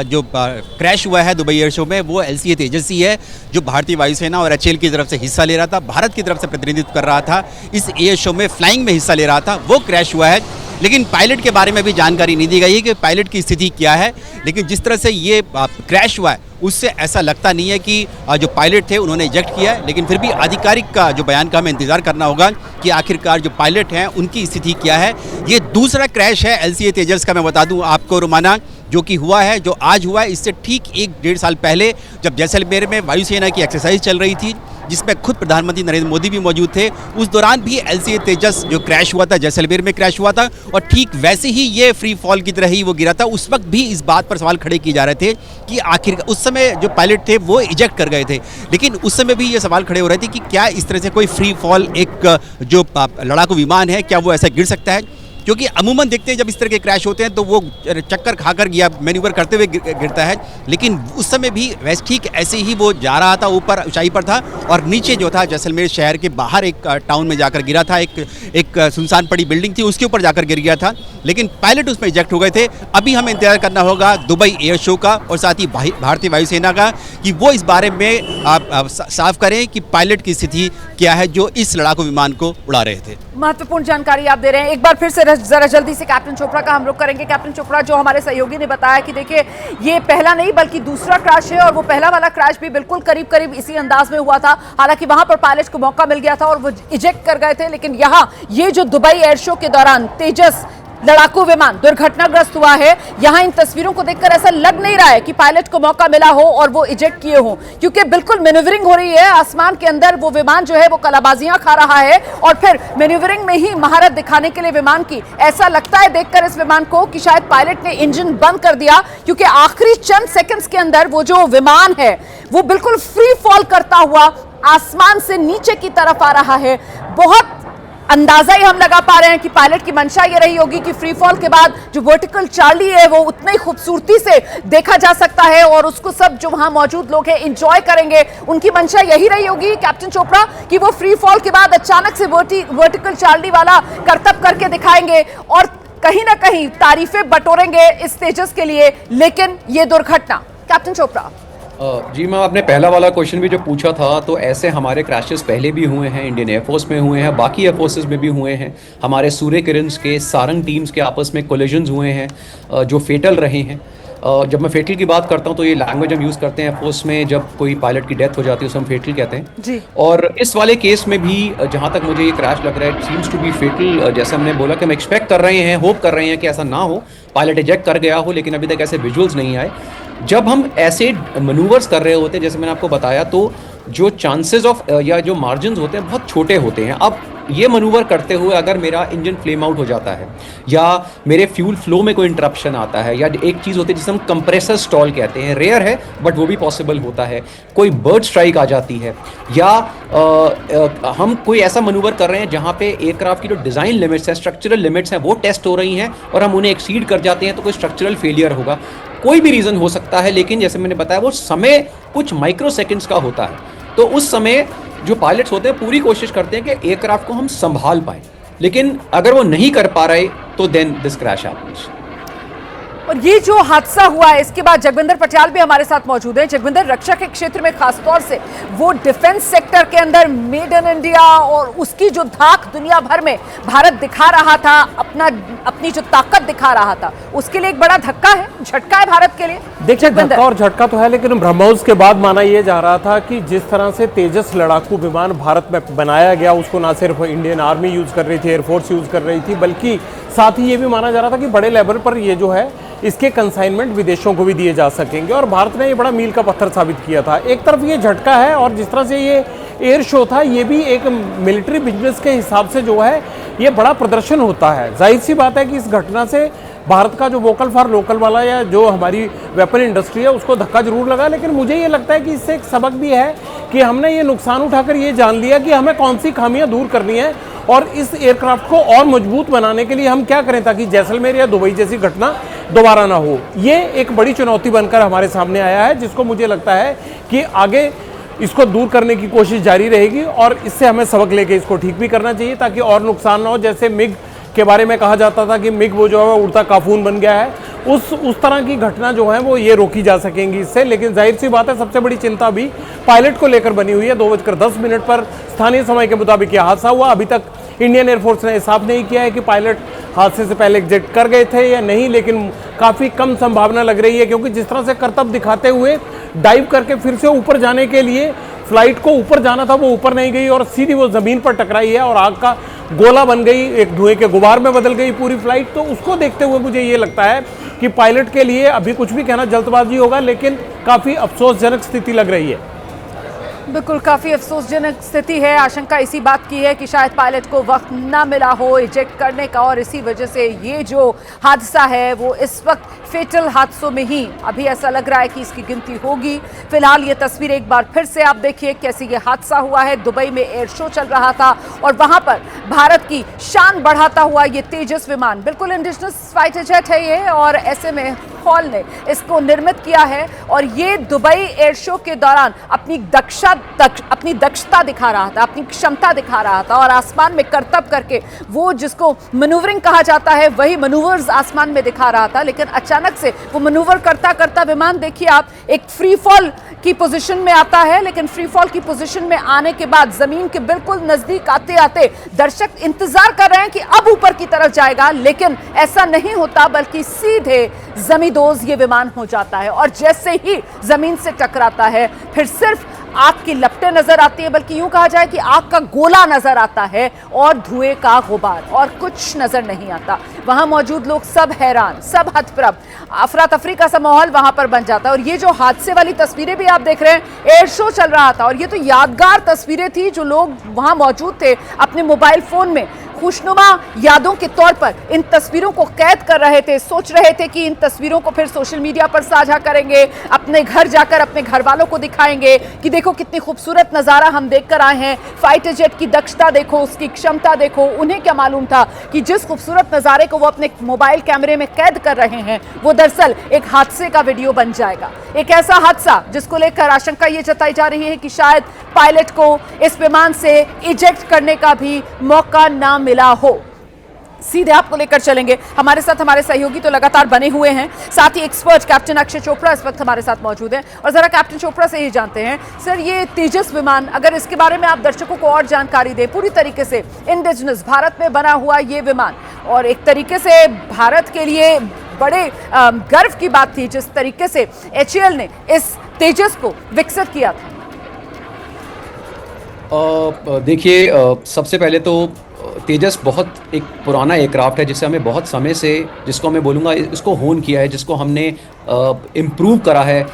जो क्रैश हुआ है दुबई एयर शो में वो LCA तेजस ही है, जो भारतीय वायुसेना और HAL की तरफ से हिस्सा ले रहा था, भारत की तरफ से प्रतिनिधित्व कर रहा था, इस एयर शो में फ्लाइंग में हिस्सा ले रहा था, वो क्रैश हुआ है। लेकिन पायलट के बारे में भी जानकारी नहीं दी गई है कि पायलट की स्थिति क्या है। लेकिन जिस तरह से ये क्रैश हुआ है उससे ऐसा लगता नहीं है कि जो पायलट थे उन्होंने इजेक्ट किया है, लेकिन फिर भी आधिकारिक का जो बयान का हमें इंतजार करना होगा कि आखिरकार जो पायलट हैं उनकी स्थिति क्या है। ये दूसरा क्रैश है LCA तेजस का, मैं बता दूं आपको रोमाना, जो कि हुआ है, जो आज हुआ है। इससे ठीक 1-1.5 साल पहले जब जैसलमेर में वायुसेना की एक्सरसाइज चल रही थी जिसमें खुद प्रधानमंत्री नरेंद्र मोदी भी मौजूद थे, उस दौरान भी LCA तेजस जो क्रैश हुआ था जैसलमेर में क्रैश हुआ था और ठीक वैसे ही ये फ्री फॉल की तरह ही वो गिरा था। उस वक्त भी इस बात पर सवाल खड़े किए जा रहे थे कि आखिर उस समय जो पायलट थे वो इजेक्ट कर गए थे, लेकिन उस समय भी ये सवाल खड़े हो रहे थे कि क्या इस तरह से कोई फ्री फॉल एक जो लड़ाकू विमान है क्या वो ऐसा गिर सकता है, क्योंकि अमूमन देखते हैं जब इस तरह के क्रैश होते हैं तो वो चक्कर खाकर या मैन्यूवर करते हुए गिरता है, लेकिन उस समय भी वैसे ठीक ऐसे ही वो जा रहा था, ऊपर ऊंचाई पर था और नीचे जो था जैसलमेर शहर के बाहर एक टाउन में जाकर गिरा था, एक सुनसान पड़ी बिल्डिंग थी उसके ऊपर जाकर गिर गया था, लेकिन पायलट उसमें इजेक्ट हो गए थे। अभी हमें इंतजार करना होगा दुबई एयर शो का और साथ ही भारतीय वायुसेना का कि वो इस बारे में साफ करें कि पायलट की स्थिति क्या है जो इस लड़ाकू विमान को उड़ा रहे थे। महत्वपूर्ण जानकारी आप दे रहे हैं। एक बार फिर से जरा जल्दी से कैप्टन चोपड़ा का हम रुख करेंगे। कैप्टन चोपड़ा, जो हमारे सहयोगी ने बताया कि देखिए ये पहला नहीं बल्कि दूसरा क्रैश है और वो पहला वाला क्रैश भी बिल्कुल करीब करीब इसी अंदाज में हुआ था, हालांकि वहां पर पायलट को मौका मिल गया था और वो इजेक्ट कर गए थे, लेकिन यहां ये जो दुबई एयर शो के दौरान तेजस लड़ाकू विमान दुर्घटनाग्रस्त हुआ है, यहां इन तस्वीरों को देखकर ऐसा लग नहीं रहा है कि पायलट को मौका मिला हो और वो इजेक्ट किए हो, क्योंकि बिल्कुल मैन्यूवरिंग हो रही है आसमान के अंदर। वो विमान जो है वो कलाबाजियां खा रहा है और फिर मैन्यूवरिंग में ही महारत दिखाने के लिए विमान की, ऐसा लगता है देखकर इस विमान को कि शायद पायलट ने इंजन बंद कर दिया, क्योंकि आखिरी चंद सेकंड्स के अंदर वो जो विमान है वो बिल्कुल फ्री फॉल करता हुआ आसमान से नीचे की तरफ आ रहा है। बहुत अंदाजा ही हम लगा पा रहे हैं कि पायलट की मंशा ये रही होगी कि फ्री फॉल के बाद जो वर्टिकल चार्ली है वो उतनी खूबसूरती से देखा जा सकता है और उसको सब जो वहां मौजूद लोग हैं एंजॉय करेंगे। उनकी मंशा यही रही होगी कैप्टन चोपड़ा कि वो फ्री फॉल के बाद अचानक से वर्टिकल चार्ली वाला करतब करके दिखाएंगे और कहीं ना कहीं तारीफें बटोरेंगे इस तेजस के लिए। लेकिन ये दुर्घटना, कैप्टन चोपड़ा जी मैम, आपने पहला वाला क्वेश्चन भी जो पूछा था तो ऐसे हमारे क्रैशेस पहले भी हुए हैं, इंडियन एयरफोर्स में हुए हैं, बाकी एयरफोर्सेस में भी हुए हैं, हमारे सूर्य किरन्स के सारंग टीम्स के आपस में कोलिजन्स हुए हैं जो फेटल रहे हैं। जब मैं फेटल की बात करता हूं तो ये लैंग्वेज हम यूज़ करते हैं एयरफोर्स में, जब कोई पायलट की डेथ हो जाती है उसे हम फेटल कहते हैं जी। और इस वाले केस में भी जहां तक मुझे ये क्रैश लग रहा है, it seems to be fatal. जैसे हमने बोला कि हम एक्सपेक्ट कर रहे हैं, होप कर रहे हैं कि ऐसा ना हो, पायलट इजेक्ट कर गया हो, लेकिन अभी तक ऐसे विजुअल्स नहीं आए। जब हम ऐसे मैनूवर्स कर रहे होते हैं जैसे मैंने आपको बताया, तो जो चांसेस ऑफ या जो मार्जिन होते हैं बहुत छोटे होते हैं। अब ये मनूवर करते हुए अगर मेरा इंजन फ्लेम आउट हो जाता है या मेरे फ्यूल फ्लो में कोई इंटरप्शन आता है, या एक चीज़ होती है जिसे हम कंप्रेसर स्टॉल कहते हैं, रेयर है बट वो भी पॉसिबल होता है, कोई बर्ड स्ट्राइक आ जाती है, या हम कोई ऐसा मनूवर कर रहे हैं जहाँ पे एयरक्राफ्ट की जो डिज़ाइन लिमिट्स हैं, स्ट्रक्चरल लिमिट्स हैं, वो टेस्ट हो रही हैं और हम उन्हें एक्सीड कर जाते हैं, तो कोई स्ट्रक्चरल फेलियर होगा। कोई भी रीज़न हो सकता है, लेकिन जैसे मैंने बताया वो समय कुछ माइक्रो सेकेंड्स का होता है। तो उस समय जो पायलट्स होते हैं पूरी कोशिश करते हैं कि एयरक्राफ्ट को हम संभाल पाएं, लेकिन अगर वो नहीं कर पा रहे तो देन दिस क्रैश हैपेंस। और ये जो हादसा हुआ है इसके बाद जगविंदर पटियाल भी हमारे साथ मौजूद हैं। जगविंदर, रक्षा के क्षेत्र में खासतौर से वो डिफेंस सेक्टर के अंदर मेड इन इंडिया और उसकी जो धाक दुनिया भर में भारत दिखा रहा था, अपनी जो ताकत दिखा रहा था, उसके लिए एक बड़ा धक्का है, झटका है भारत के लिए। देखिए, धक्का और झटका तो है, लेकिन ब्रह्मोस के बाद माना यह जा रहा था कि जिस तरह से तेजस लड़ाकू विमान भारत में बनाया गया, उसको ना सिर्फ इंडियन आर्मी यूज कर रही थी, एयरफोर्स यूज कर रही थी, बल्कि साथ ही ये भी माना जा रहा था कि बड़े लेवल पर ये जो है इसके कंसाइनमेंट विदेशों को भी दिए जा सकेंगे, और भारत ने ये बड़ा मील का पत्थर साबित किया था। एक तरफ ये झटका है, और जिस तरह से ये एयर शो था, ये भी एक मिलिट्री बिजनेस के हिसाब से जो है ये बड़ा प्रदर्शन होता है। जाहिर सी बात है कि इस घटना से भारत का जो वोकल फॉर लोकल वाला या जो हमारी वेपन इंडस्ट्री है उसको धक्का जरूर लगा, लेकिन मुझे ये लगता है कि इससे एक सबक भी है कि हमने ये नुकसान उठाकर ये जान लिया कि हमें कौन सी खामियां दूर करनी है और इस एयरक्राफ्ट को और मजबूत बनाने के लिए हम क्या करें ताकि जैसलमेर या दुबई जैसी घटना दोबारा ना हो। ये एक बड़ी चुनौती बनकर हमारे सामने आया है, जिसको मुझे लगता है कि आगे इसको दूर करने की कोशिश जारी रहेगी और इससे हमें सबक लेके इसको ठीक भी करना चाहिए ताकि और नुकसान ना हो। जैसे मिग के बारे में कहा जाता था कि मिग वो जो है उड़ता काफून बन गया है, उस तरह की घटना जो है वो ये रोकी जा सकेंगी इससे। लेकिन जाहिर सी बात है सबसे बड़ी चिंता भी पायलट को लेकर बनी हुई है। 2:10 पर स्थानीय समय के मुताबिक यह हादसा हुआ। अभी तक इंडियन एयरफोर्स ने साफ नहीं किया है कि पायलट हादसे से पहले एग्जिट कर गए थे या नहीं, लेकिन काफ़ी कम संभावना लग रही है, क्योंकि जिस तरह से करतब दिखाते हुए डाइव करके फिर से ऊपर जाने के लिए फ्लाइट को ऊपर जाना था, वो ऊपर नहीं गई और सीधी वो ज़मीन पर टकराई है और आग का गोला बन गई, एक धुएं के गुबार में बदल गई पूरी फ्लाइट। तो उसको देखते हुए मुझे ये लगता है कि पायलट के लिए अभी कुछ भी कहना जल्दबाजी होगा, लेकिन काफ़ी अफसोसजनक स्थिति लग रही है। बिल्कुल, काफ़ी अफसोसजनक स्थिति है। आशंका इसी बात की है कि शायद पायलट को वक्त ना मिला हो इजेक्ट करने का और इसी वजह से ये जो हादसा है वो इस वक्त फेटल हादसों में ही अभी ऐसा लग रहा है कि इसकी गिनती होगी। फिलहाल ये तस्वीर एक बार फिर से आप देखिए कैसे ये हादसा हुआ है। दुबई में एयर शो चल रहा था और वहां पर भारत की शान बढ़ाता हुआ ये तेजस विमान, बिल्कुल इंडिजिनस फाइटर जेट है ये, और ऐसे में हॉल ने इसको निर्मित किया है और ये दुबई एयर शो के दौरान अपनी दक्षता दिखा रहा था, अपनी क्षमता दिखा रहा था और आसमान में करतब करके वो जिसको मैन्यूवरिंग कहा जाता है वही मैन्यूवर्स आसमान में दिखा रहा था। लेकिन अचानक से वो मैन्यूवर करता करता विमान देखिए आप एक फ्री फॉल की पोजीशन में आता है, लेकिन फ्री फॉल की पोजीशन में आने के बाद जमीन के बिल्कुल नजदीक आते आते दर्शक इंतजार कर रहे हैं कि अब ऊपर की तरफ जाएगा, लेकिन ऐसा नहीं होता बल्कि सीधे जमींदोज ये विमान हो जाता है और जैसे ही जमीन से टकराता है फिर सिर्फ आग की लपटें नजर आती है, बल्कि यूं कहा जाए कि आग का गोला नजर आता है और धुएं का गुबार और कुछ नजर नहीं आता। वहां मौजूद लोग सब हैरान, सब हतप्रभ, अफरा तफरी का सा माहौल वहां पर बन जाता है। और ये जो हादसे वाली तस्वीरें भी आप देख रहे हैं, एयर शो चल रहा था और ये तो यादगार तस्वीरें थी। जो लोग वहां मौजूद थे अपने मोबाइल फोन में खुशनुमा यादों के तौर पर इन तस्वीरों को कैद कर रहे थे, सोच रहे थे कि इन तस्वीरों को फिर सोशल मीडिया पर साझा करेंगे, अपने घर जाकर अपने घर वालों को दिखाएंगे कि देखो कितनी खूबसूरत नज़ारा हम देख कर आए हैं, फाइटर जेट की दक्षता देखो, उसकी क्षमता देखो। उन्हें क्या मालूम था कि जिस खूबसूरत नज़ारे को वो अपने मोबाइल कैमरे में कैद कर रहे हैं वो दरअसल एक हादसे का वीडियो बन जाएगा। एक ऐसा हादसा जिसको लेकर आशंका ये जताई जा रही है कि शायद पायलट को इस विमान से इजेक्ट करने का भी मौका ना मिला हो। सीधे आपको लेकर चलेंगे, हमारे साथ हमारे सहयोगी तो लगातार बने हुए हैं, साथ ही एक्सपर्ट कैप्टन अक्षय चोपड़ा इस वक्त हमारे साथ मौजूद हैं। और जरा कैप्टन चोपड़ा से ही जानते हैं सर, ये तेजस विमान, अगर इसके बारे में आप दर्शकों को और जानकारी दें, पूरी तरीके से इंडिजिनस भारत में बना हुआ ये विमान और एक तरीके से भारत के लिए बड़े गर्व की बात थी जिस तरीके से HAL ने इस तेजस को विकसित किया था। देखिए, सबसे पहले तो तेजस बहुत एक पुराना एयरक्राफ्ट है जिसे हमें बहुत समय से, जिसको मैं बोलूँगा इसको होन किया है, जिसको हमने इम्प्रूव करा है।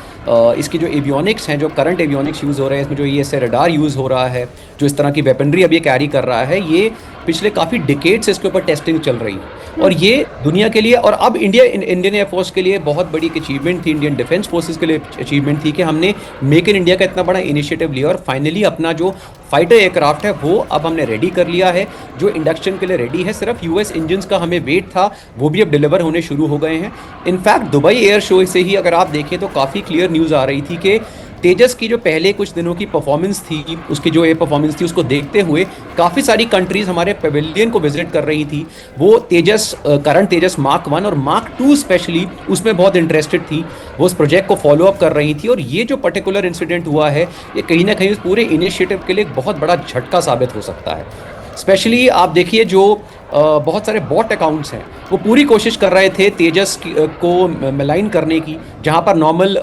इसकी जो एवियोनिक्स हैं, जो करंट एवियोनिक्स यूज़ हो रहे हैं, इसमें जो ESA रडार यूज़ हो रहा है, जो इस तरह की वेपनरी अब ये कैरी कर रहा है, ये पिछले काफ़ी डिकेड से इसके ऊपर टेस्टिंग चल रही है और ये दुनिया के लिए और अब इंडियन एयरफोर्स के लिए बहुत बड़ी एक अचीवमेंट थी, इंडियन डिफेंस फोर्सेस के लिए अचीवमेंट थी कि हमने मेक इन इंडिया का इतना बड़ा इनिशिएटिव लिया और फाइनली अपना जो फाइटर एयरक्राफ्ट है वो अब हमने रेडी कर लिया है, जो इंडक्शन के लिए रेडी है। सिर्फ US इंजन्स का हमें वेट था, वो भी अब डिलीवर होने शुरू हो गए हैं। इनफैक्ट दुबई एयर शो से ही अगर आप देखें तो काफ़ी क्लियर न्यूज़ आ रही थी कि तेजस की जो पहले कुछ दिनों की परफॉर्मेंस थी, उसकी जो एयर परफॉर्मेंस थी, उसको देखते हुए काफ़ी सारी कंट्रीज़ हमारे पेविलियन को विजिट कर रही थी। वो तेजस, करंट तेजस Mark 1 और Mark 2 स्पेशली उसमें बहुत इंटरेस्टेड थी, वो उस प्रोजेक्ट को फॉलो अप कर रही थी और ये जो पर्टिकुलर इंसिडेंट हुआ है ये कहीं ना कहीं उस पूरे इनिशिएटिव के लिए एक बहुत बड़ा झटका साबित हो सकता है। स्पेशली आप देखिए जो बहुत सारे बॉट अकाउंट्स हैं वो पूरी कोशिश कर रहे थे तेजस को मेलाइन करने की, जहाँ पर नॉर्मल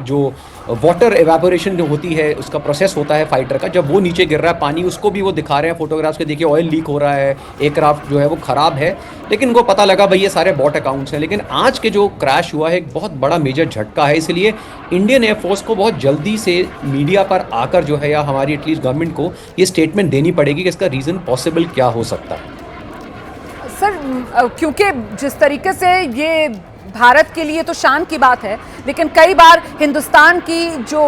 जो वाटर एवेपोरेशन जो होती है उसका प्रोसेस होता है फाइटर का, जब वो नीचे गिर रहा है पानी, उसको भी वो दिखा रहे हैं फोटोग्राफ्स के, देखिए ऑयल लीक हो रहा है, एयरक्राफ्ट जो है वो ख़राब है, लेकिन उनको पता लगा भाई ये सारे बॉट अकाउंट्स हैं। लेकिन आज के जो क्रैश हुआ है एक बहुत बड़ा मेजर झटका है, इसलिए इंडियन एयरफोर्स को बहुत जल्दी से मीडिया पर आकर जो है या हमारी एटलीस्ट गवर्नमेंट को ये स्टेटमेंट देनी पड़ेगी कि इसका रीज़न पॉसिबल क्या हो सकता है। सर, क्योंकि जिस तरीके से ये भारत के लिए तो शान की बात है, लेकिन कई बार हिंदुस्तान की जो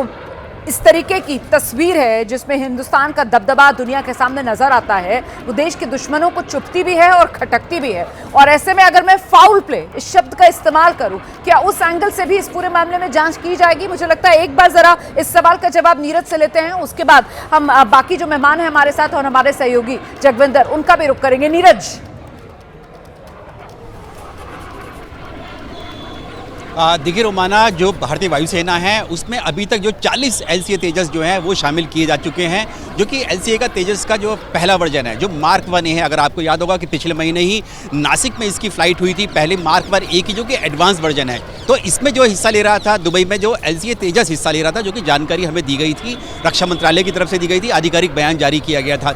इस तरीके की तस्वीर है जिसमें हिंदुस्तान का दबदबा दुनिया के सामने नजर आता है, वो देश के दुश्मनों को चुभती भी है और खटकती भी है। और ऐसे में अगर मैं फाउल प्ले इस शब्द का इस्तेमाल करूं, क्या उस एंगल से भी इस पूरे मामले में जांच की जाएगी? मुझे लगता है एक बार जरा इस सवाल का जवाब नीरज से लेते हैं, उसके बाद हम बाकी जो मेहमान हैं हमारे साथ और हमारे सहयोगी जगविंदर, उनका भी रुख करेंगे। नीरज, देखिए रोमाना, जो भारतीय वायुसेना है उसमें अभी तक जो 40 LCA तेजस जो हैं वो शामिल किए जा चुके हैं, जो कि LCA का तेजस का जो पहला वर्जन है, जो मार्क 1 है। अगर आपको याद होगा कि पिछले महीने ही नासिक में इसकी फ्लाइट हुई थी, पहले मार्क 1A की, जो कि एडवांस वर्जन है। तो इसमें जो हिस्सा ले रहा था दुबई में, जो LCA तेजस हिस्सा ले रहा था, जो कि जानकारी हमें दी गई थी, रक्षा मंत्रालय की तरफ से दी गई थी, आधिकारिक बयान जारी किया गया था।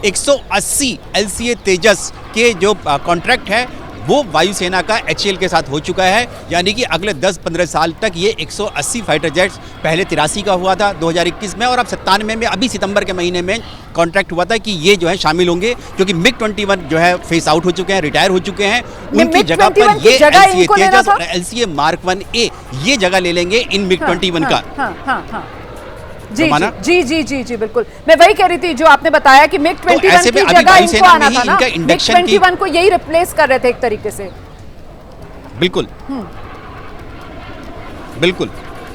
180 LCA तेजस के जो कॉन्ट्रैक्ट है वो वायुसेना का HAL के साथ हो चुका है, यानी कि अगले 10-15 साल तक ये 180 फाइटर जेट्स, पहले 83 का हुआ था 2021 में, और अब 97 में अभी सितंबर के महीने में कॉन्ट्रैक्ट हुआ था कि ये जो है शामिल होंगे, क्योंकि MiG-21 जो है फेस आउट हो चुके हैं, रिटायर हो चुके हैं। उनकी जगह पर ये LCA तेजस और LCA मार्क 1A ये जगह ले लेंगे इन MiG-21 का। जी जी जी जी जी बिल्कुल, मैं वही कह रही थी जो आपने बताया कि MiG-21 की जगह इनको आना था ना, MiG-21 को यही रिप्लेस कर रहे थे एक तरीके से। बिल्कुल बिल्कुल,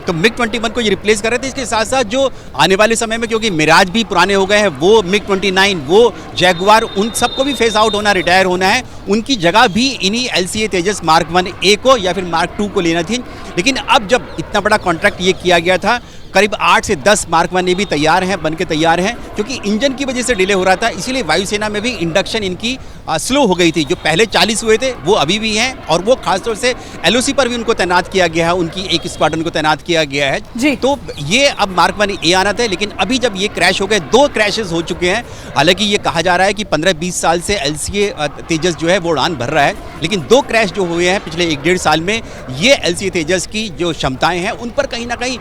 तो MiG-21 को ये रिप्लेस कर रहे थे। इसके साथ साथ जो आने वाले समय में, क्योंकि मिराज भी पुराने हो गए हैं, वो MiG-29, वो जैगुआर, उन सबको भी फेस आउट होना, रिटायर होना है, उनकी जगह भी इन्हीं LCA तेजस मार्क 1A को या फिर मार्क 2 को लेना थी। लेकिन अब जब इतना बड़ा कॉन्ट्रैक्ट ये किया गया था, करीब 8 से 10 मार्क 1A भी तैयार हैं, बनके तैयार हैं, क्योंकि इंजन की वजह से डिले हो रहा था, इसीलिए वायुसेना में भी इंडक्शन इनकी स्लो हो गई थी। जो पहले 40 हुए थे वो अभी भी हैं, और वो खासतौर से LOC पर भी उनको तैनात किया गया है, उनकी एक स्क्वाड्रन को तैनात किया गया है जी। तो ये अब मार्क 1A आना था, लेकिन अभी जब ये क्रैश हो गए, 2 क्रैशेस हो चुके हैं। हालांकि ये कहा जा रहा है कि 15-20 साल से LCA तेजस जो है वो उड़ान भर रहा है, लेकिन 2 क्रैश जो हुए हैं पिछले 1-1.5 साल में, ये LCA तेजस की जो क्षमताएं हैं उन पर कहीं ना कहीं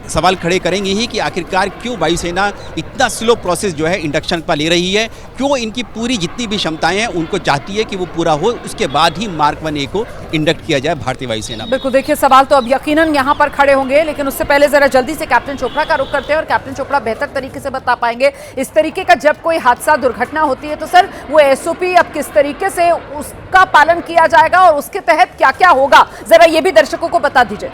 सवाल खड़े करेंगे ही कि आखिरकार क्यों वायुसेना इतना स्लो प्रोसेस जो है इंडक्शन पर ले रही है, क्यों इनकी पूरी जितनी भी क्षमताएं हैं उनको चाहती है कि वो पूरा हो, उसके बाद ही मार्क 1A को इंडक्ट किया जाए भारतीय वायुसेना। बिल्कुल, देखिए सवाल तो अब यकीनन यहाँ पर खड़े होंगे, लेकिन उससे पहले जरा जल्दी से कैप्टन चोपड़ा का रुख करते हैं, और कैप्टन चोपड़ा बेहतर तरीके से बता पाएंगे इस तरीके का जब कोई हादसा, दुर्घटना होती है तो सर वो SOP अब किस तरीके से उसका पालन किया जाएगा और उसके तहत क्या क्या होगा, जरा ये भी दर्शकों को बता दीजिए।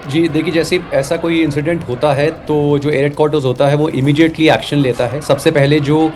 जी देखिए, जैसे ऐसा कोई इंसिडेंट होता है तो जो एयर हेडक्वार्टर्स होता है वो इमीडिएटली एक्शन लेता है। सबसे पहले जो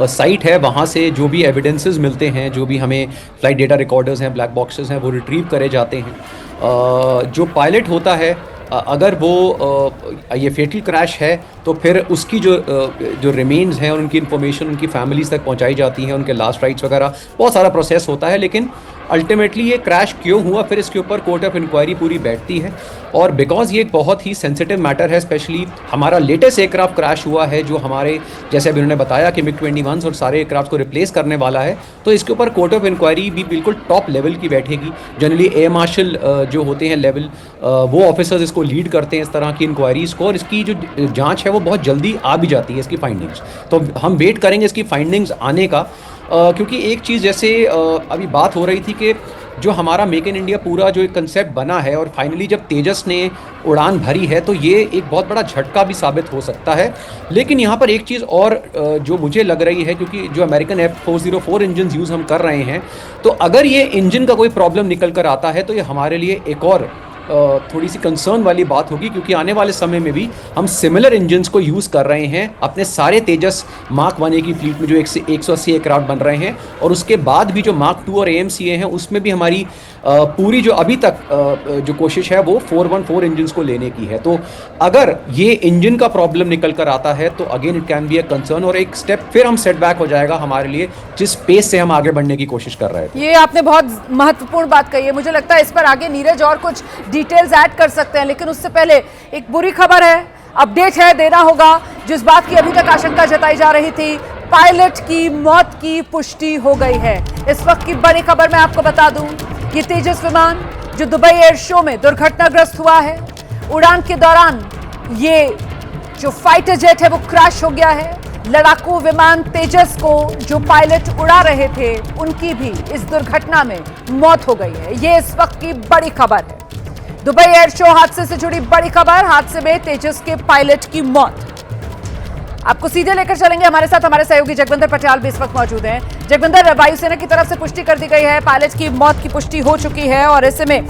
साइट है वहाँ से जो भी एविडेंसेस मिलते हैं, जो भी हमें फ्लाइट डेटा रिकॉर्डर्स हैं, ब्लैक बॉक्सेस हैं, वो रिट्रीव करे जाते हैं। जो पायलट होता है, अगर वो ये फेटल क्रैश है तो फिर उसकी जो रिमेन्स हैं और उनकी इन्फॉर्मेशन उनकी फैमिलीज तक पहुंचाई जाती है, उनके लास्ट राइट्स वगैरह, बहुत सारा प्रोसेस होता है। लेकिन अल्टीमेटली ये क्रैश क्यों हुआ, फिर इसके ऊपर कोर्ट ऑफ इंक्वायरी पूरी बैठती है, और बिकॉज ये एक बहुत ही सेंसिटिव मैटर है, स्पेशली हमारा लेटेस्ट एयरक्राफ्ट क्रैश हुआ है जो हमारे, जैसे अभी उन्होंने बताया कि MiG-21 और सारे एयरक्राफ्ट को रिप्लेस करने वाला है, तो इसके ऊपर कोर्ट ऑफ इंक्वायरी भी बिल्कुल टॉप लेवल की बैठेगी। जनरली एयर मार्शल जो होते हैं लेवल, वो ऑफिसर्स इसको लीड करते हैं इस तरह की इंक्वायरीज़ को, और इसकी जो जाँच है वो बहुत जल्दी आ भी जाती है इसकी फाइंडिंग्स। तो हम वेट करेंगे इसकी फाइंडिंग्स आने का, क्योंकि एक चीज़ जैसे अभी बात हो रही थी कि जो हमारा मेक इन इंडिया पूरा जो एक कंसेप्ट बना है और फाइनली जब तेजस ने उड़ान भरी है, तो ये एक बहुत बड़ा झटका भी साबित हो सकता है। लेकिन यहाँ पर एक चीज़ और जो मुझे लग रही है, क्योंकि जो अमेरिकन F404 इंजन यूज़ हम कर रहे हैं, तो अगर ये इंजन का कोई प्रॉब्लम निकल कर आता है तो ये हमारे लिए एक और थोड़ी सी कंसर्न वाली बात होगी, क्योंकि आने वाले समय में भी हम सिमिलर इंजन्स को यूज़ कर रहे हैं अपने सारे तेजस मार्क 1A की फ्लीट में जो 180 एयरक्राफ्ट बन रहे हैं, और उसके बाद भी जो मार्क 2 और AMCA हैं उसमें भी हमारी पूरी जो अभी तक जो कोशिश है वो 414 इंजन्स को लेने की है। तो अगर ये इंजन का प्रॉब्लम निकल कर आता है तो again it can be a concern, और एक स्टेप फिर हम सेटबैक हो जाएगा हमारे लिए, जिस पेस से हम आगे बढ़ने की कोशिश कर रहे थे। ये आपने बहुत महत्वपूर्ण बात कही है, मुझे लगता है इस पर आगे नीरज और कुछ डिटेल्स ऐड कर सकते हैं, लेकिन उससे पहले एक बुरी खबर है, अपडेट है, देना होगा। जिस बात की अभी तक आशंका जताई जा रही थी, पायलट की मौत की पुष्टि हो गई है। इस वक्त की बड़ी खबर मैं आपको बता दूं, ये तेजस विमान जो दुबई एयर शो में दुर्घटनाग्रस्त हुआ है, उड़ान के दौरान ये जो फाइटर जेट है वो क्रैश हो गया है। लड़ाकू विमान तेजस को जो पायलट उड़ा रहे थे उनकी भी इस दुर्घटना में मौत हो गई है। ये इस वक्त की बड़ी खबर है, दुबई एयर शो हादसे से जुड़ी बड़ी खबर, हादसे में तेजस के पायलट की मौत। आपको सीधे लेकर चलेंगे, हमारे साथ हमारे सहयोगी जगविंदर पटियाल भी इस वक्त मौजूद हैं। जगविंदर, वायुसेना की तरफ से पुष्टि कर दी गई है, पायलट की मौत की पुष्टि हो चुकी है, और ऐसे में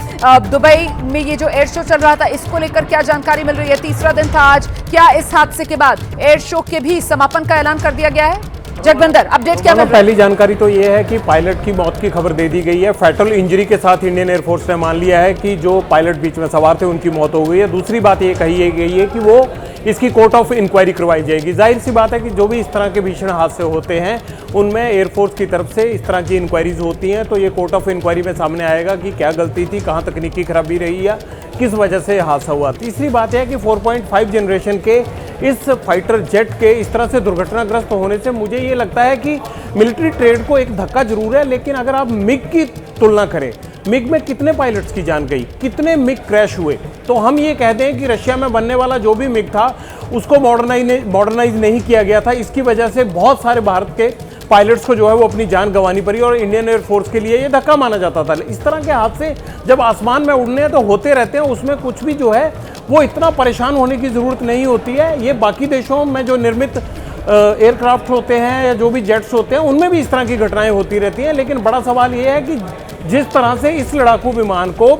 दुबई में ये जो एयर शो चल रहा था इसको लेकर क्या जानकारी मिल रही है? तीसरा दिन था आज, क्या इस हादसे के बाद एयर शो के भी समापन का ऐलान कर दिया गया है? जगविंदर, अपडेट क्या मिल रहा है? पहली जानकारी तो ये है कि पायलट की मौत की खबर दे दी गई है। फैटल इंजरी के साथ इंडियन एयरफोर्स ने मान लिया है कि जो पायलट बीच में सवार थे उनकी मौत हो गई है। दूसरी बात ये कही गई है कि वो इसकी कोर्ट ऑफ इंक्वायरी करवाई जाएगी। जाहिर सी बात है कि जो भी इस तरह के भीषण हादसे होते हैं उनमें एयरफोर्स की तरफ से इस तरह की इंक्वायरीज होती हैं, तो ये कोर्ट ऑफ इंक्वायरी में सामने आएगा कि क्या गलती थी, कहाँ तकनीकी खराबी रही है, किस वजह से हादसा हुआ। तीसरी बात है कि 4.5 जनरेशन के इस फाइटर जेट के इस तरह से दुर्घटनाग्रस्त होने से मुझे ये लगता है कि मिलिट्री ट्रेड को एक धक्का जरूर है। लेकिन अगर आप मिग की तुलना करें, मिग में कितने पायलट्स की जान गई, कितने मिग क्रैश हुए, तो हम ये कहते हैं कि रशिया में बनने वाला जो भी मिग था उसको मॉडर्नाइज नहीं किया गया था। इसकी वजह से बहुत सारे भारत के पायलट्स को जो है वो अपनी जान गंवानी पड़ी और इंडियन एयरफोर्स के लिए ये धक्का माना जाता था। इस तरह के हादसे जब आसमान में उड़ने हैं तो होते रहते हैं, उसमें कुछ भी जो है वो इतना परेशान होने की ज़रूरत नहीं होती है। ये बाकी देशों में जो निर्मित एयरक्राफ्ट होते हैं या जो भी जेट्स होते हैं उनमें भी इस तरह की घटनाएं होती रहती हैं। लेकिन बड़ा सवाल ये है कि जिस तरह से इस लड़ाकू विमान को